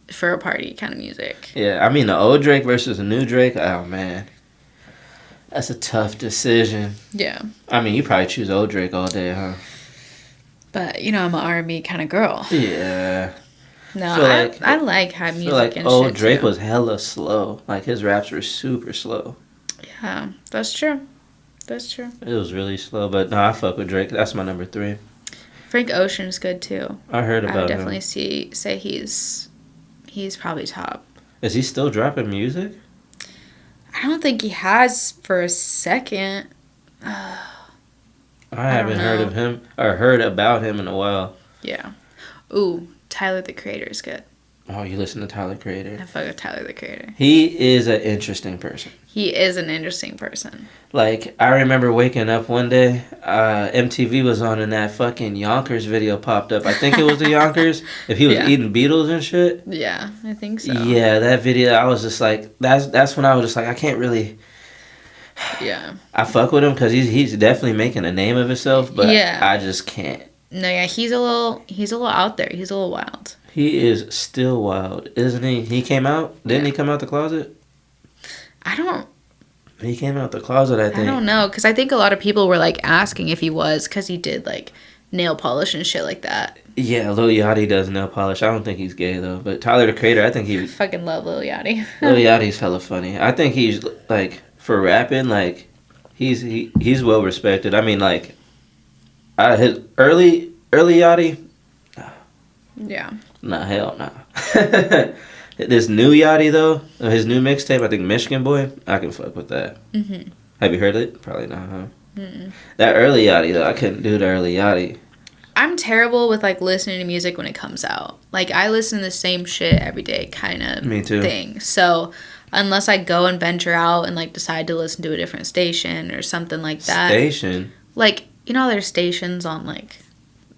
for a party kind of music. Yeah, I mean the old Drake versus the new Drake. Oh man, that's a tough decision. Yeah. I mean, you probably choose old Drake all day, huh? But I'm an R&B kind of girl. Yeah. No, I like high music like and old shit Drake too. was hella slow. Like his raps were super slow. Yeah, that's true. That's true. It was really slow, but no, I fuck with Drake. That's my number 3. Frank Ocean's good too. I heard about I would him. definitely say he's probably top. Is he still dropping music? I don't think he has for a second. I haven't heard of him or heard about him in a while. Yeah. Ooh, Tyler the Creator is good. Oh, you listen to Tyler Creator? I fuck with Tyler the Creator. He is an interesting person. He is an interesting person. Like, I remember waking up one day, MTV was on and that fucking Yonkers video popped up. I think it was the Yonkers, if he was eating beetles and shit. Yeah, I think so. Yeah, that video, I was just like, that's when I was just like, I can't really... Yeah. I fuck with him because he's definitely making a name of himself, but I just can't. No, yeah, he's a little out there. He's a little wild. He is still wild, isn't he? He came out? Didn't he come out the closet? He came out the closet, I think. I don't know, because I think a lot of people were, like, asking if he was, because he did, like, nail polish and shit like that. Yeah, Lil Yachty does nail polish. I don't think he's gay, though. But Tyler, the Creator, I think I fucking love Lil Yachty. Lil Yachty's hella funny. I think he's, like, for rapping, like, he's well respected. I mean, like, his early Yachty... Yeah. Nah, hell nah. This new Yachty, though, his new mixtape, I think Michigan Boy, I can fuck with that. Mm-hmm. Have you heard it? Probably not, huh? Mm-mm. That early Yachty, though, I couldn't do the early Yachty. I'm terrible with, like, listening to music when it comes out. Like, I listen to the same shit every day kind of thing. So, unless I go and venture out and, like, decide to listen to a different station or something like that. Station? Like, there's stations on, like,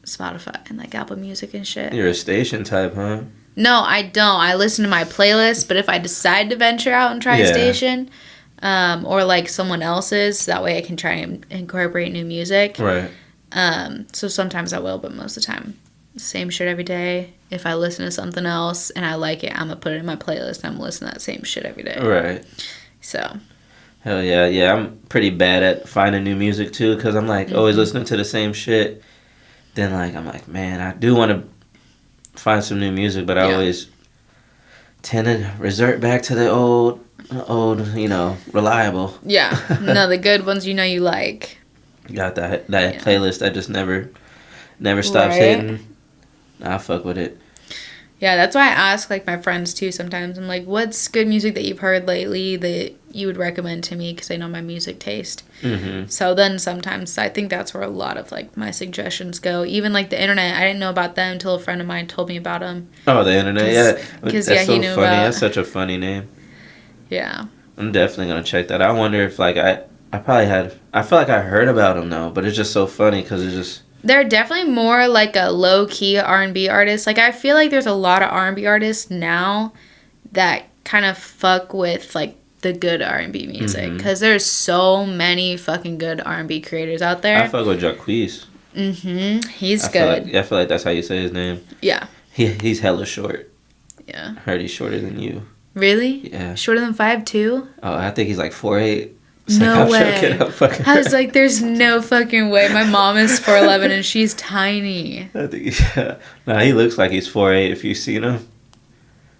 Spotify and, like, Apple Music and shit. You're a station type, huh? No, I don't. I listen to my playlist, but if I decide to venture out and try a station, or like someone else's, that way I can try and incorporate new music. Right. So sometimes I will, but most of the time, same shit every day. If I listen to something else and I like it, I'm gonna put it in my playlist. I'm listening to that same shit every day. Right. So. Hell yeah, yeah. I'm pretty bad at finding new music too, because I'm like always listening to the same shit. Then like I'm like, man, I do want to find some new music, but I always tend to resort back to the old, reliable. Yeah. No, the good ones you like. Got that playlist that just never stops hitting. I fuck with it. Yeah, that's why I ask, like, my friends, too, sometimes. I'm like, what's good music that you've heard lately that you would recommend to me? Because I know my music taste. Mm-hmm. So then sometimes I think that's where a lot of, like, my suggestions go. Even, like, the internet. I didn't know about them until a friend of mine told me about them. Oh, the internet, yeah. Because, that's so he knew funny. about... That's such a funny name. Yeah. I'm definitely going to check that. I wonder if, like, I feel like I heard about them, though. But it's just so funny because it's just... They're definitely more like a low-key R&B artist. Like, I feel like there's a lot of R&B artists now that kind of fuck with, like, the good R&B music. Because there's so many fucking good R&B creators out there. I fuck with Jacquees. Mm-hmm. He's good. I feel like that's how you say his name. Yeah. He's hella short. Yeah. I heard he's shorter than you. Really? Yeah. Shorter than 5'2"? Oh, I think he's like 4'8". No way. I was like, there's no fucking way. My mom is 4'11" and she's tiny. I think, yeah. Nah, he looks like he's 4'8" if you've seen him.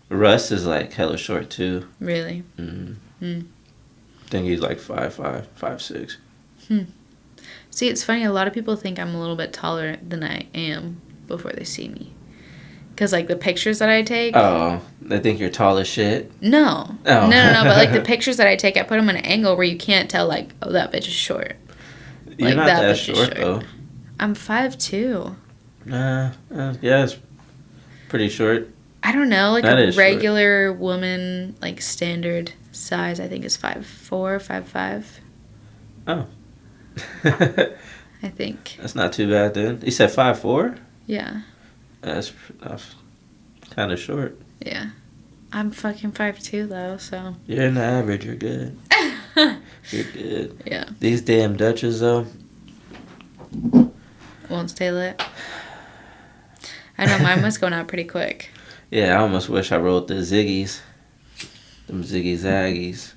Russ is like hella short too. Really? I think he's like 5'5", 5'6". See, it's funny. A lot of people think I'm a little bit taller than I am before they see me. Because, like, the pictures that I take... Oh, they think you're tall as shit? No. Oh. No. But, like, the pictures that I take, I put them in an angle where you can't tell, like, oh, that bitch is short. You're not that short, though. I'm 5'2". Nah, yeah, it's pretty short. I don't know. Like, that a regular woman, like, standard size, I think is 5'4", 5'5". Oh. I think. That's not too bad, then. You said 5'4"? Yeah. That's kind of short. Yeah. I'm fucking 5'2", though, so. You're in the average. You're good. You're good. Yeah. These damn Dutches, though. Won't stay lit. I know mine was going out pretty quick. Yeah, I almost wish I rolled the Ziggies. Them Ziggy Zaggies.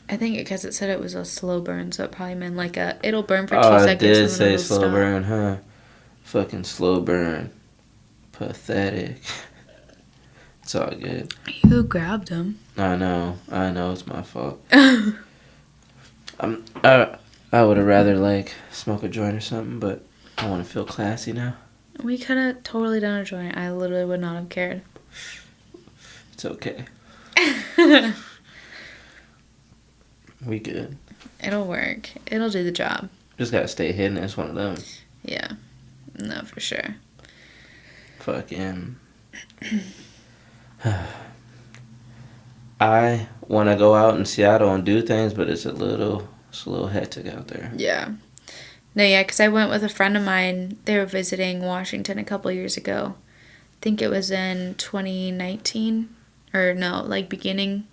I think because it said it was a slow burn, so it probably meant like it'll burn for 2 Oh, seconds. it did and then say it'll slow stop. burn, huh? Fucking slow burn. Pathetic. It's all good. You grabbed them. I know, it's my fault. I would have rather like smoke a joint or something, but I want to feel classy now. We could have totally done a joint. I literally would not have cared. It's okay. We good. It'll work. It'll do the job. Just gotta stay hidden. It's one of them. Yeah. No, for sure. Fucking. I want to go out in Seattle and do things, but it's a little hectic out there. Yeah. No, yeah, because I went with a friend of mine. They were visiting Washington a couple years ago. I think it was in 2019. Or no, like beginning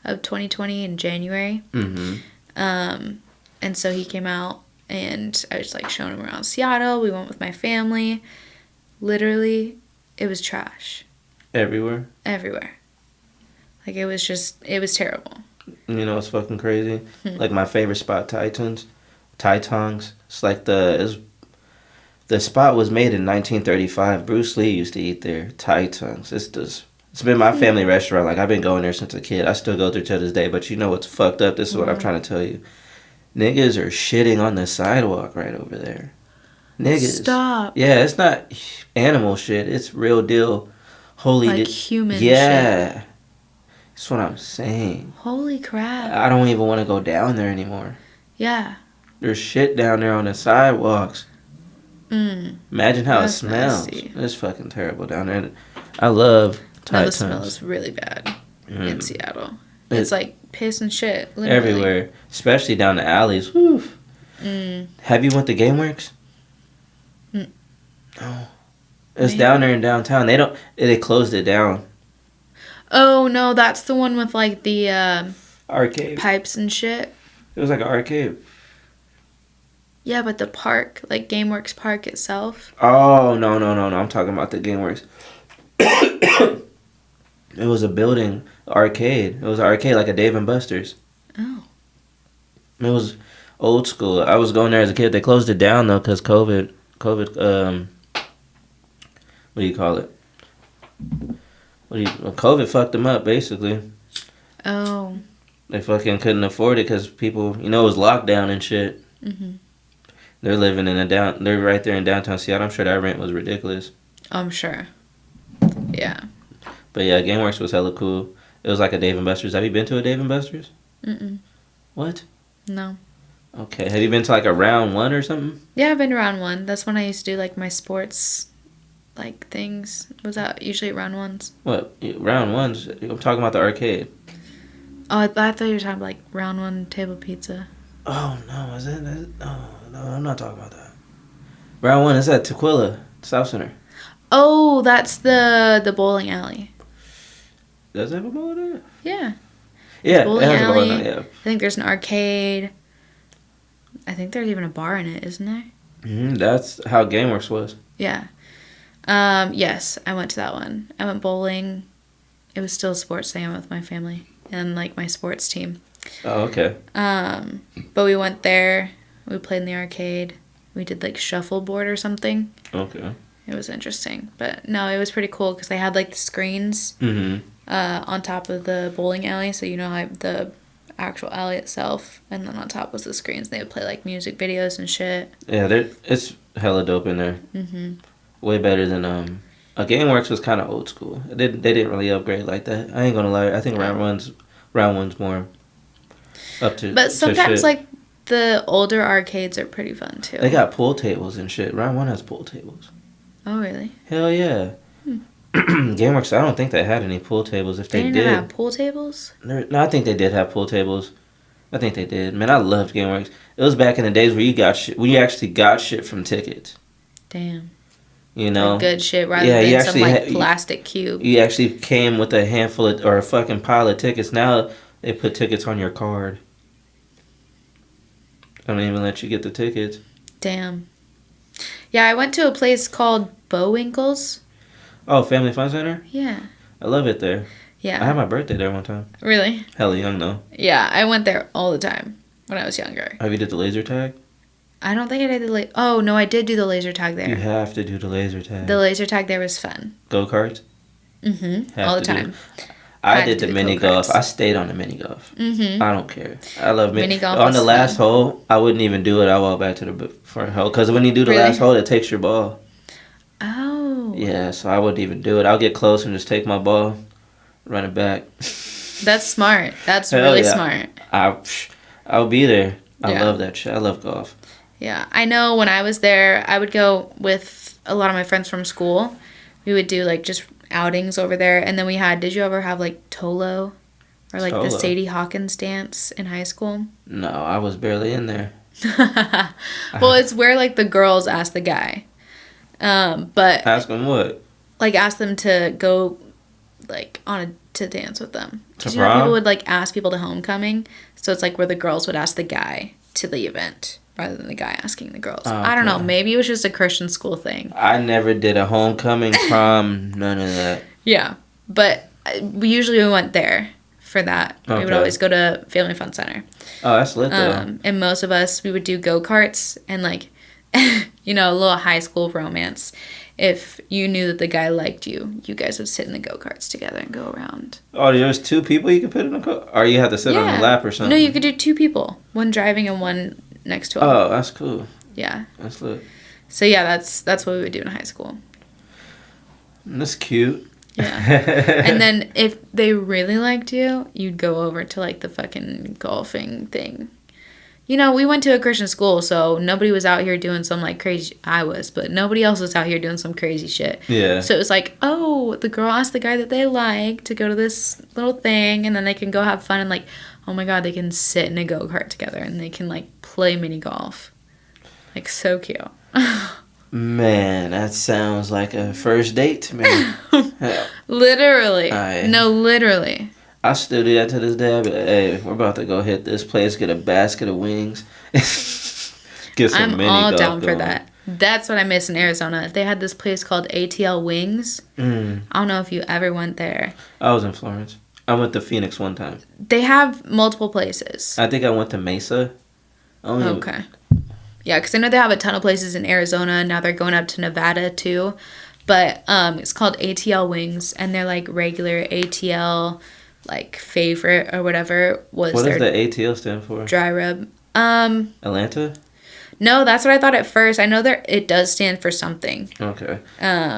of 2020 in January. Mm-hmm. And so he came out and I was like showing him around Seattle. We went with my family. Literally, it was trash. Everywhere? Everywhere. Like it was terrible. You know what's fucking crazy? Like my favorite spot, Titans. It's like the spot was made in 1935. Bruce Lee used to eat there. Titans. It's been my family restaurant. Like I've been going there since a kid. I still go there to this day. But you know what's fucked up? This is what I'm trying to tell you. Niggas are shitting on the sidewalk right over there. Niggas. Stop. Yeah, it's not animal shit. It's real deal. Like human yeah. shit. That's what I'm saying. Holy crap. I don't even want to go down there anymore. Yeah. There's shit down there on the sidewalks. Imagine how That's it smells. nasty. It's fucking terrible down there. I love No, the Titans. smell is really bad in Seattle. It's like piss and shit. Literally. Everywhere. Especially down the alleys. Whew. Have you went to GameWorks? No. It's Maybe. down there in downtown. They closed it down. Oh, no, that's the one with like the Arcade. pipes and shit. It was like an arcade. Yeah, but the park, like GameWorks Park itself. Oh, no. I'm talking about the GameWorks. It was a building arcade. It was an arcade like a Dave and Buster's. Oh. It was old school. I was going there as a kid. They closed it down though because COVID. What do you call it? COVID fucked them up basically. Oh. They fucking couldn't afford it because people, it was lockdown and shit. They're living in they're right there in downtown Seattle. I'm sure that rent was ridiculous. I'm sure. Yeah. But yeah, GameWorks was hella cool. It was like a Dave and Buster's. Have you been to a Dave and Buster's? Mm-mm. What? No. Okay. Have you been to like a round one or something? Yeah, I've been to round one. That's when I used to do like my sports like things. Was that usually at round ones? What? Round ones? I'm talking about the arcade. Oh, I thought you were talking about like round one table pizza. Oh, no. Is it? No, I'm not talking about that. Round one is at Tequila, South Center. Oh, that's the bowling alley. Does it have a bowling alley? Yeah. Yeah, Bowling it has a bowling alley. alley, yeah. I think there's an arcade. I think there's even a bar in it, isn't there? That's how GameWorks was. Yeah. Yes, I went to that one. I went bowling. It was still a sports thing. I went with my family and like my sports team. Oh, okay. But we went there. We played in the arcade. We did like shuffleboard or something. Okay. It was interesting, but no, it was pretty cool because they had like the screens on top of the bowling alley, so like the actual alley itself, and then on top was the screens. They would play like music videos and shit. Yeah, it's hella dope in there. Way better than GameWorks was kind of old school. They didn't really upgrade like that. I ain't gonna lie. I think round one's more up to. But sometimes shit. like the older arcades are pretty fun too. They got pool tables and shit. Round one has pool tables. Oh really? Hell yeah. GameWorks, I don't think they had any pool tables. If they didn't did, have pool tables. No, I think they did have pool tables. I think they did. Man, I loved GameWorks. It was back in the days where you actually got shit from tickets. Damn. Like good shit rather you than some actually plastic cube. You actually came with a handful or a fucking pile of tickets. Now they put tickets on your card. I don't even let you get the tickets. Damn. Yeah, I went to a place called Bowinkles. Oh, Family Fun Center? Yeah. I love it there. Yeah. I had my birthday there one time. Really? Hella young though. Yeah, I went there all the time when I was younger. Have you did the laser tag? I don't think I did the oh no, I did do the laser tag there. You have to do the laser tag. The laser tag there was fun. Go-karts? All the time. I Had did to the do mini go-karts. golf. I stayed on the mini golf. I don't care. I love Mini golf On was the last fun. hole, I wouldn't even do it. I walk back to the front hole because when you do the Really? last hole, it takes your ball. Oh. Yeah, so I wouldn't even do it. I'll get close and just take my ball, run it back. That's smart. That's Hell really yeah. smart. I'll be there. I Yeah. love that shit. I love golf. Yeah. I know when I was there, I would go with a lot of my friends from school. We would do like just outings over there. And then we had, did you ever have like Tolo? Or like the Tolo. Sadie Hawkins dance in high school? No, I was barely in there. Well, it's where like the girls ask the guy. But Ask them what? like ask them to go like to dance with them. To Because you know prom? people would like ask people to homecoming. So it's like where the girls would ask the guy to the event rather than the guy asking the girls. I don't know. Okay. Maybe it was just a Christian school thing. I never did a homecoming, prom, none of that. Yeah. But we went there for that. We would Okay. always go to Family Fun Center. Oh, that's lit though. And most of us, we would do go-karts and like, you know, a little high school romance. If you knew that the guy liked you, you guys would sit in the go-karts together and go around. Oh, there's two people you could put in a car? Or you have to sit on the lap or something? No, you could do two people. One driving and one next to him. Oh, that's cool. Yeah. That's lit. So yeah, that's what we would do in high school. That's cute. Yeah. And then if they really liked you, you'd go over to like the fucking golfing thing. You know, we went to a Christian school, so nobody was out here doing some like crazy. I was, but nobody else was out here doing some crazy shit. Yeah. So it was like, oh, the girl asked the guy that they like to go to this little thing, and then they can go have fun and like, oh my god, they can sit in a go kart together and they can like play mini golf. Like so cute. Man, that sounds like a first date to me. Hell, Literally. Aye. No, literally. I still do that to this day. I be like, hey, we're about to go hit this place, get a basket of wings. Get some I'm mini all golf down for going. that. That's what I miss in Arizona. They had this place called ATL Wings. I don't know if you ever went there. I was in Florence. I went to Phoenix one time. They have multiple places. I think I went to Mesa. Okay. Yeah, because I know they have a ton of places in Arizona. Now they're going up to Nevada too. But it's called ATL Wings, and they're like regular ATL, like favorite or whatever was What their does the ATL stand for? dry rub. Atlanta? No, that's what I thought at first. I know it does stand for something. Okay.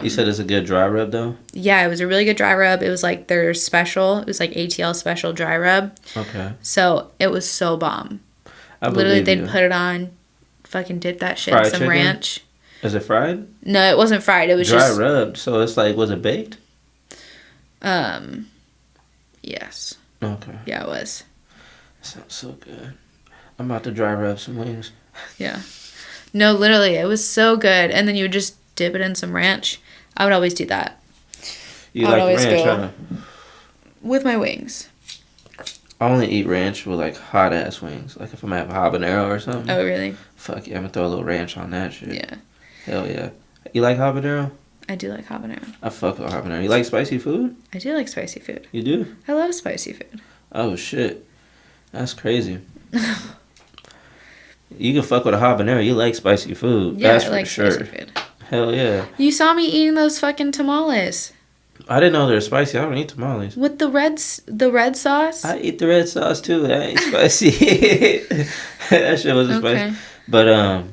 You said it's a good dry rub though? Yeah, it was a really good dry rub. It was like their special. It was like ATL special dry rub. Okay. So it was so bomb. I Literally, believe they'd you. put it on, fucking dip that shit Fried in some chicken? ranch. Is it fried? No, it wasn't fried. It was Dry just rubbed. So it's like, was it baked? yes. Okay. Yeah, it was. Sounds so good. I'm about to dry rub some wings. Yeah. No, literally, it was so good. And then you would just dip it in some ranch. I would always do that You I would like always ranch, go- huh? with my wings. I only eat ranch with like hot ass wings. Like if I'm at habanero or something. Oh, really? Fuck yeah, I'm gonna throw a little ranch on that shit. Yeah. Hell yeah. You like habanero? I do like habanero. I fuck with habanero. You like spicy food? I do like spicy food. You do? I love spicy food. Oh shit. That's crazy. You can fuck with a habanero. You like spicy food. Yeah, That's I for like sure. spicy food. Hell yeah. You saw me eating those fucking tamales I didn't know they were spicy. I don't eat tamales. with the red sauce. I eat the red sauce too. That ain't spicy. That shit wasn't Okay. spicy. But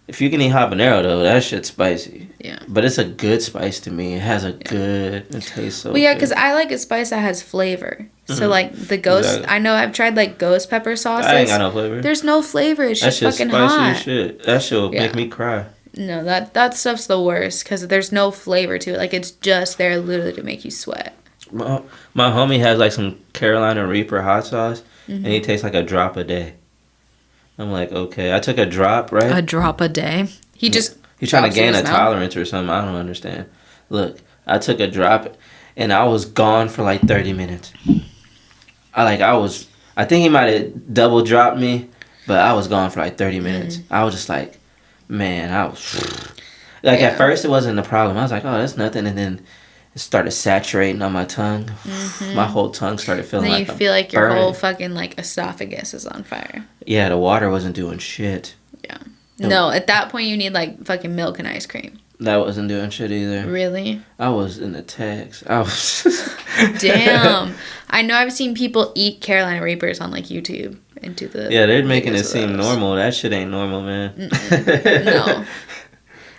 if you can eat habanero though, that shit's spicy. Yeah. But it's a good spice to me. It has a good. It tastes so. Well, yeah, good. because I like a spice that has flavor. So like the ghost, Exactly. I know I've tried like ghost pepper sauces. I ain't got no flavor. There's no flavor. It's That's just just fucking spicy hot. as shit. That shit will Yeah. make me cry. No, that stuff's the worst because there's no flavor to it. Like it's just there literally to make you sweat. My homie has like some Carolina Reaper hot sauce, and he tastes like a drop a day. I'm like, okay. I took a drop, right? A drop a day. He just He's trying to drops it in gain a his mouth? tolerance or something. I don't understand. Look, I took a drop, and I was gone for like 30 minutes. I I think he might have double dropped me, but I was gone for like 30 minutes. I was just like, man, I was like Yeah. at first it wasn't a problem. I was like, oh, that's nothing, and then it started saturating on my tongue. My whole tongue started And feeling then like you I'm feel like your burning. whole fucking like esophagus is on fire. Yeah, the water wasn't doing shit. Yeah. No, at that point you need like fucking milk and ice cream. That wasn't doing shit either. Really? I was in the text. I was. Damn. I know I've seen people eat Carolina Reapers on like YouTube and do the Yeah, they're making videos it of seem those. normal. That shit ain't normal, man. No.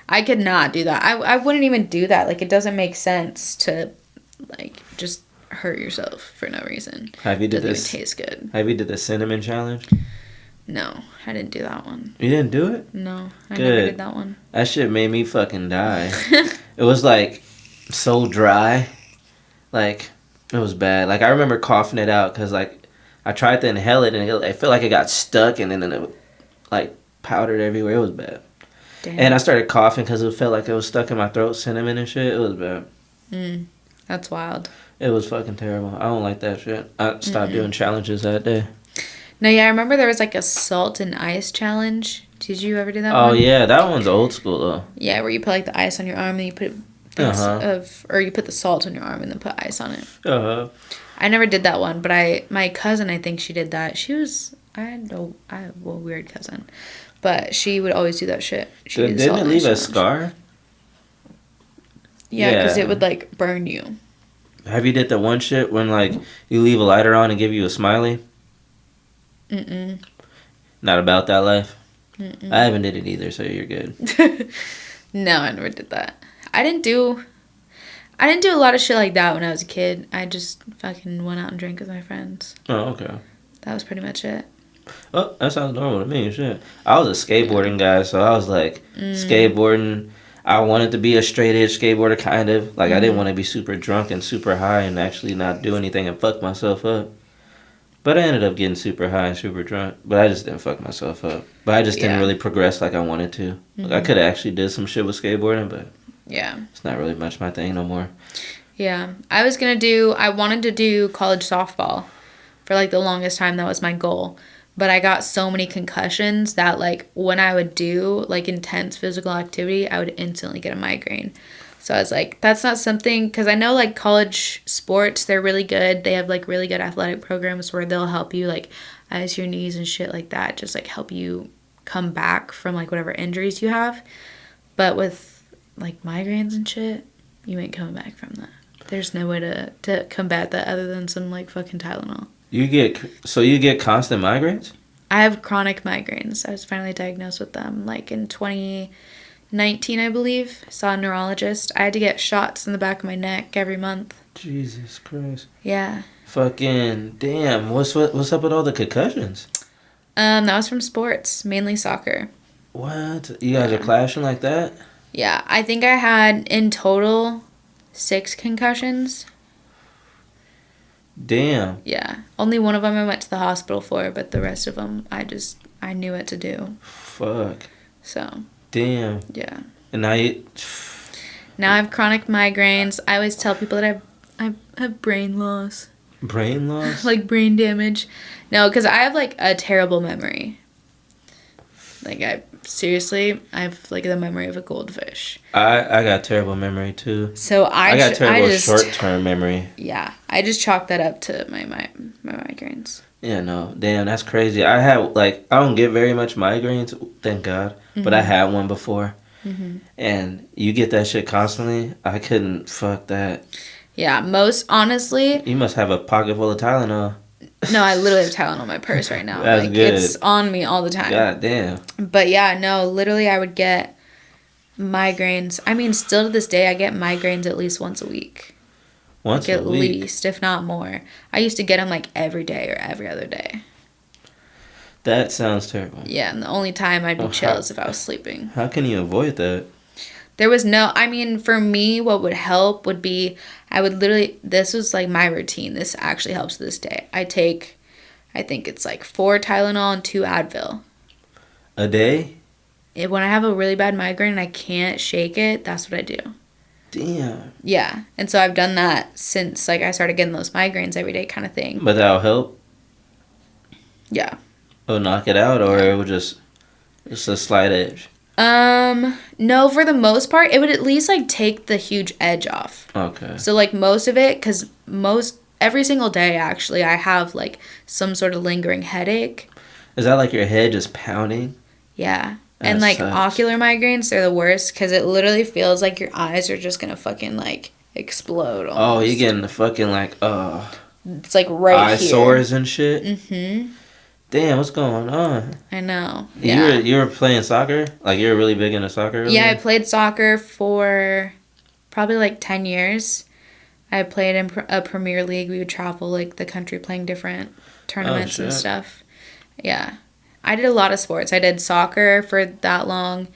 I could not do that. I wouldn't even do that. Like, it doesn't make sense to, like, just hurt yourself for no reason. Have you did Doesn't this? even taste good. Have you did the cinnamon challenge? No, I didn't do that one. You didn't do it? No, I Good. never did that one. That shit made me fucking die. It was like so dry. Like, it was bad. Like, I remember coughing it out because, like, I tried to inhale it and I felt like it got stuck and then it, like, powdered everywhere. It was bad. Damn. And I started coughing because it felt like it was stuck in my throat, cinnamon and shit. It was bad. That's wild. It was fucking terrible. I don't like that shit. I stopped doing challenges that day. No, yeah, I remember there was like a salt and ice challenge. Did you ever do that Oh, one? yeah. That one's old school, though. Yeah, where you put like the ice on your arm and then you put or you put the salt on your arm and then put ice on it. Uh-huh. I never did that one, but my cousin, I think she did that. I have a weird cousin, but she would always do that shit. She did the Didn't salt it and leave ice a challenge. scar? Yeah, because Yeah. it would like burn you. Have you did the one shit when, like, you leave a lighter on and give you a smiley? Mm-mm. Not about that life? I haven't did it either, so you're good. No, I never did that. I didn't do a lot of shit like that when I was a kid. I just fucking went out and drank with my friends. Oh, okay. That was pretty much it. Oh, that sounds normal to me. Shit. I was a skateboarding guy, so I was like, skateboarding. I wanted to be a straight edge skateboarder, kind of. Like, I didn't want to be super drunk and super high and actually not do anything and fuck myself up. But I ended up getting super high and super drunk. But I just didn't fuck myself up. But I just didn't Yeah. really progress like I wanted to. Like, I could have actually did some shit with skateboarding, but Yeah. it's not really much my thing no more. Yeah. I wanted to do college softball for like the longest time. That was my goal. But I got so many concussions that like when I would do like intense physical activity, I would instantly get a migraine. So I was like, that's not something, because I know like college sports, they're really good. They have like really good athletic programs where they'll help you like ice your knees and shit like that. Just like help you come back from like whatever injuries you have. But with like migraines and shit, you ain't coming back from that. There's no way to combat that other than some like fucking Tylenol. You get constant migraines? I have chronic migraines. I was finally diagnosed with them like in 2019, I believe. Saw a neurologist. I had to get shots in the back of my neck every month. Jesus Christ. Yeah. Fucking damn. What's up with all the concussions? That was from sports, mainly soccer. What? You guys are clashing like that? Yeah, I think I had in total 6 concussions. Damn. Yeah. Only one of them I went to the hospital for, but the rest of them I knew what to do. Fuck. So, Damn. yeah. And now you... Now I have chronic migraines. I always tell people that I have brain loss. Brain loss? Like brain damage. No, because I have like a terrible memory. Like I have like the memory of a goldfish. I got terrible memory too. So I got terrible short-term memory. Yeah, I just chalk that up to my migraines. Yeah, no. Damn, that's crazy. I don't get very much migraines, thank God. But I had one before. Mm-hmm. And you get that shit constantly. I couldn't fuck that. Yeah, honestly. You must have a pocket full of Tylenol. No, I literally have Tylenol in my purse right now. That's like, good. It's on me all the time. God damn. But yeah, no, literally I would get migraines. I mean, still to this day, I get migraines at least once a week. Once like, a at week? least, if not more. I used to get them like every day or every other day. That sounds terrible. Yeah, and the only time I'd be chill is if I was sleeping. How can you avoid that? There was for me, what would help would be, this was like my routine. This actually helps to this day. I think it's like 4 Tylenol and 2 Advil. A day? When I have a really bad migraine and I can't shake it, that's what I do. Damn. Yeah, and so I've done that since like I started getting those migraines every day kind of thing. But that'll help? Yeah. It'll knock it out, or it will just a slight edge. No, for the most part, it would at least like take the huge edge off. Okay. So like most of it, because every single day actually, I have like some sort of lingering headache. Is that like your head just pounding? Yeah. That And like sucks. ocular migraines, they're the worst because it literally feels like your eyes are just gonna fucking like explode. Almost. Oh, you're getting the fucking like It's like right eye here. sores and shit. Mm-hmm. Damn, what's going on? I know. Yeah. You were playing soccer? Like you were really big into soccer? Earlier? Yeah, I played soccer for probably like 10 years. I played in a Premier League. We would travel like the country playing different tournaments and stuff. Yeah. I did a lot of sports. I did soccer for that long.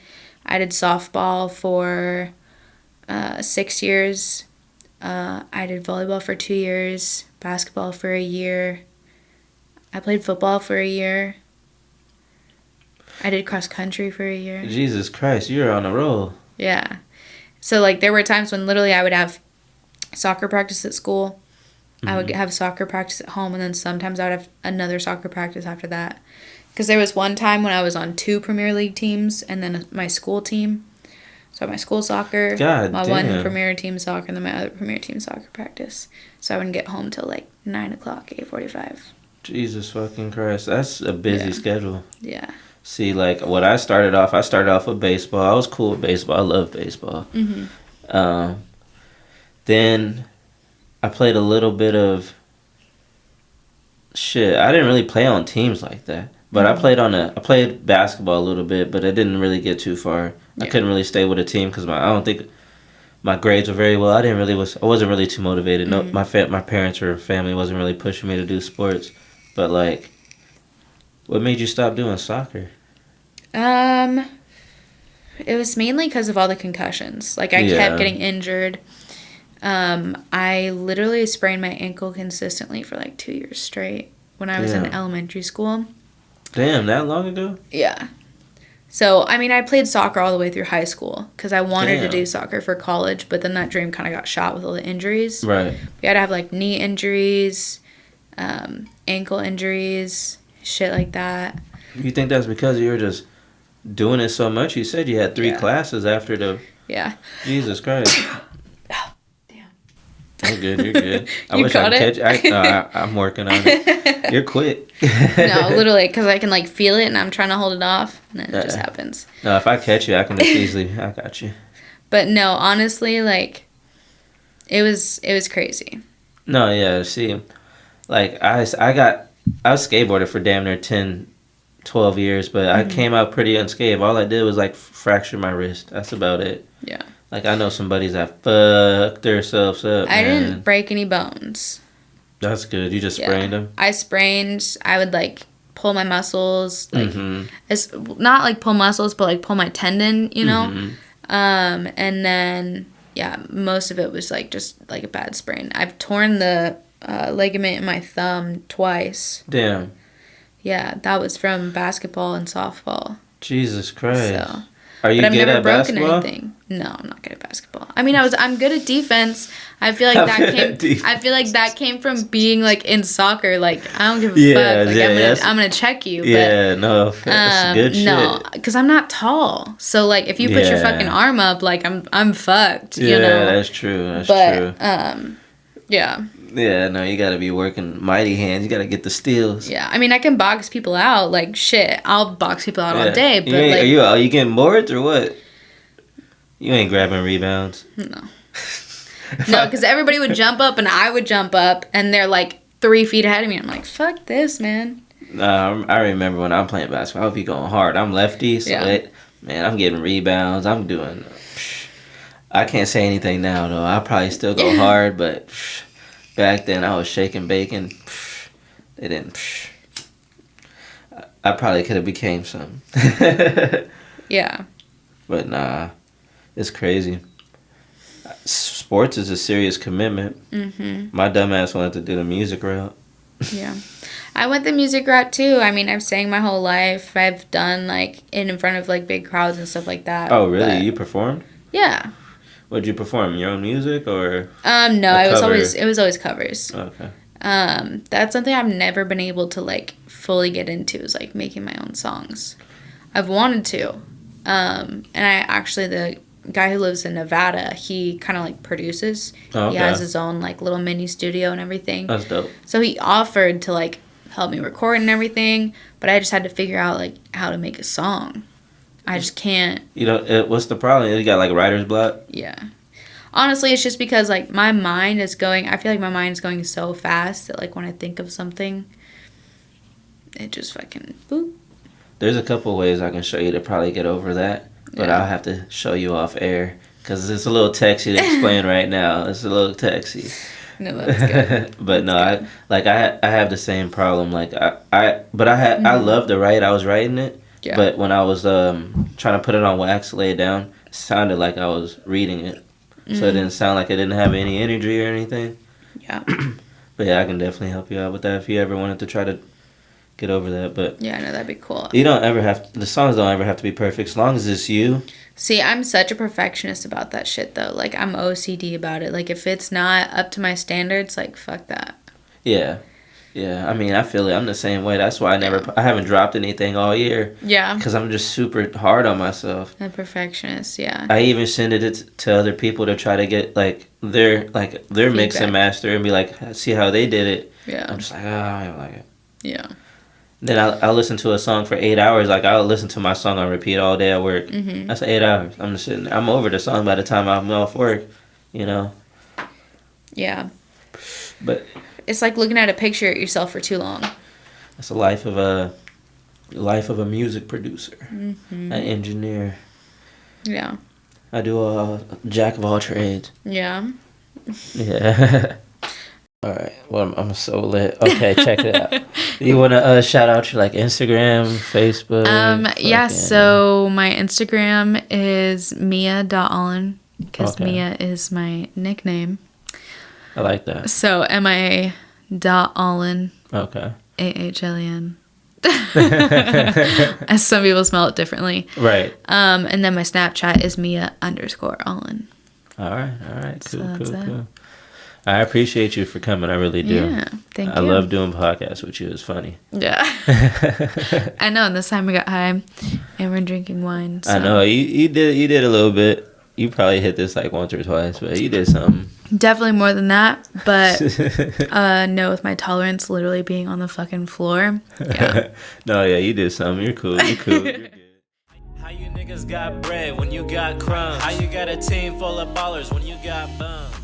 I did softball for 6 years. I did volleyball for 2 years. Basketball for a year. I played football for a year. I did cross country for a year. Jesus Christ, you're on a roll. Yeah. So, like, there were times when literally I would have soccer practice at school. I would have soccer practice at home, and then sometimes I would have another soccer practice after that. Because there was one time when I was on 2 Premier League teams and then my school team. So my school soccer, my one Premier team soccer, and then my other Premier team soccer practice. So I wouldn't get home till like 9 o'clock, 8:45. Jesus fucking Christ. That's a busy schedule. Yeah. See, like, what I started off with baseball. I was cool with baseball. I love baseball. Mm-hmm. Then I played a little bit of shit. I didn't really play on teams like that. But I played basketball a little bit, but I didn't really get too far. Yeah. I couldn't really stay with a team because I don't think my grades were very well. I wasn't really too motivated. Mm-hmm. No, my parents or family wasn't really pushing me to do sports. But like, what made you stop doing soccer? It was mainly because of all the concussions. Like, I kept getting injured. I literally sprained my ankle consistently for like 2 years straight when I was in elementary school. Damn, that long ago? Yeah. So, I mean, I played soccer all the way through high school because I wanted to do soccer for college, but then that dream kind of got shot with all the injuries. Right. We had to have like knee injuries, ankle injuries, shit like that. You think that's because you were just doing it so much? You said you had 3 classes after the... Yeah. Jesus Christ. Oh, damn. You're good. You caught it? I'm working on it. You're quick. No, literally, because I can like feel it and I'm trying to hold it off and then it just happens. No, if I catch you, I can just easily... I got you. But no, honestly, like, it was crazy. No, yeah, see, like, I was skateboarded for damn near 10, 12 years, but I came out pretty unscathed. All I did was, like, fracture my wrist. That's about it. Yeah. Like, I know some buddies that fucked themselves up, I didn't break any bones. That's good. You just sprained them? I would, like, pull my muscles, like, it's not, like, pull muscles, but, like, pull my tendon, you know? And then, yeah, most of it was, like, just, like, a bad sprain. I've torn the ligament in my thumb twice. Damn. Yeah, that was from basketball and softball. Jesus Christ. So, are you good at basketball? Anything. No, I'm not good at basketball. I mean, I'm good at defense. I feel like that came from being like in soccer. Like, I don't give a fuck. Like, I'm gonna check you. Yeah, no, that's good shit. No, because I'm not tall. So like, if you put your fucking arm up, like I'm fucked. You know? Yeah, that's true. That's true. Yeah. Yeah, no, you gotta be working mighty hands. You gotta get the steals. Yeah, I mean, I can box people out. Like, shit, I'll box people out all day. But like, are you getting bored or what? You ain't grabbing rebounds. No. No, because everybody would jump up and I would jump up, and they're like 3 feet ahead of me. I'm like, fuck this, man. I remember when I'm playing basketball, I would be going hard. I'm lefty, so man, I'm getting rebounds. I'm doing. I can't say anything now though. I probably still go hard, but. Back then, I was shaking bacon. They didn't. I probably could have became something. Yeah. But nah, it's crazy. Sports is a serious commitment. My dumbass wanted to do the music route. Yeah. I went the music route too. I mean, I've sang my whole life. I've done like in front of like big crowds and stuff like that. Oh, really? You performed? Yeah. What'd you perform? Your own music or? No, it was always covers. Okay. That's something I've never been able to like fully get into, is like making my own songs. I've wanted to. And I actually, the guy who lives in Nevada, he kind of like produces. Oh, okay. He has his own like little mini studio and everything. That's dope. So he offered to like help me record and everything, but I just had to figure out like how to make a song. I just can't. You know, what's the problem? You got like writer's block? Yeah. Honestly, it's just because like my mind is going, I feel like my mind is going so fast that like when I think of something, it just fucking boop. There's a couple ways I can show you to probably get over that, but Yeah. I'll have to show you off air because it's a little texty to explain right now. It's a little texty. No, that's good. But no, I have the same problem. Like I love to write. I was writing it, Yeah. but when I was trying to put it on wax, lay it down, it sounded like I was reading it, so it didn't sound like it didn't have any energy or anything. Yeah. But yeah, I can definitely help you out with that if you ever wanted to try to get over that. But Yeah, no, that'd be cool. you don't ever have the songs don't ever have to be perfect as long as it's you. See, I'm such a perfectionist about that shit though. Like I'm OCD about it. Like if it's not up to my standards, like fuck that. Yeah. I mean, I feel it. I'm the same way. That's why I haven't dropped anything all year. Yeah. Because I'm just super hard on myself. A perfectionist, yeah. I even send it to other people to try to get their mix and master and be like, see how they did it. Yeah. I'm just like, oh, I don't like it. Yeah. Then I'll listen to a song for 8 hours. Like I'll listen to my song on repeat all day at work. Mm-hmm. That's 8 hours. I'm just sitting there. I'm over the song by the time I'm off work. You know. Yeah. But It's like looking at a picture of yourself for too long. that's the life of a music producer, an engineer. Yeah. I do a jack of all trades. Yeah. Yeah. All right. Well, I'm so lit. Okay, check it out. You want to shout out your like Instagram, Facebook? Yeah, fucking- so my Instagram is mia.allen because Okay. Mia is my nickname. I like that. So MIA.allen, Okay. AHLEN. As some people spell it differently. Right. And then my Snapchat is Mia_Allen. All right. So Cool. that's it. Cool. I appreciate you for coming. I really do. Yeah, thank you. I love doing podcasts with you. It's funny. Yeah. I know, and this time we got high and we're drinking wine. So. I know you did a little bit. You probably hit this like once or twice, but you did something. Definitely more than that, but no, with my tolerance literally being on the fucking floor. Yeah. No, yeah, you did something. You're cool. You're good. How you niggas got bread when you got crumbs? How you got a team full of ballers when you got bums?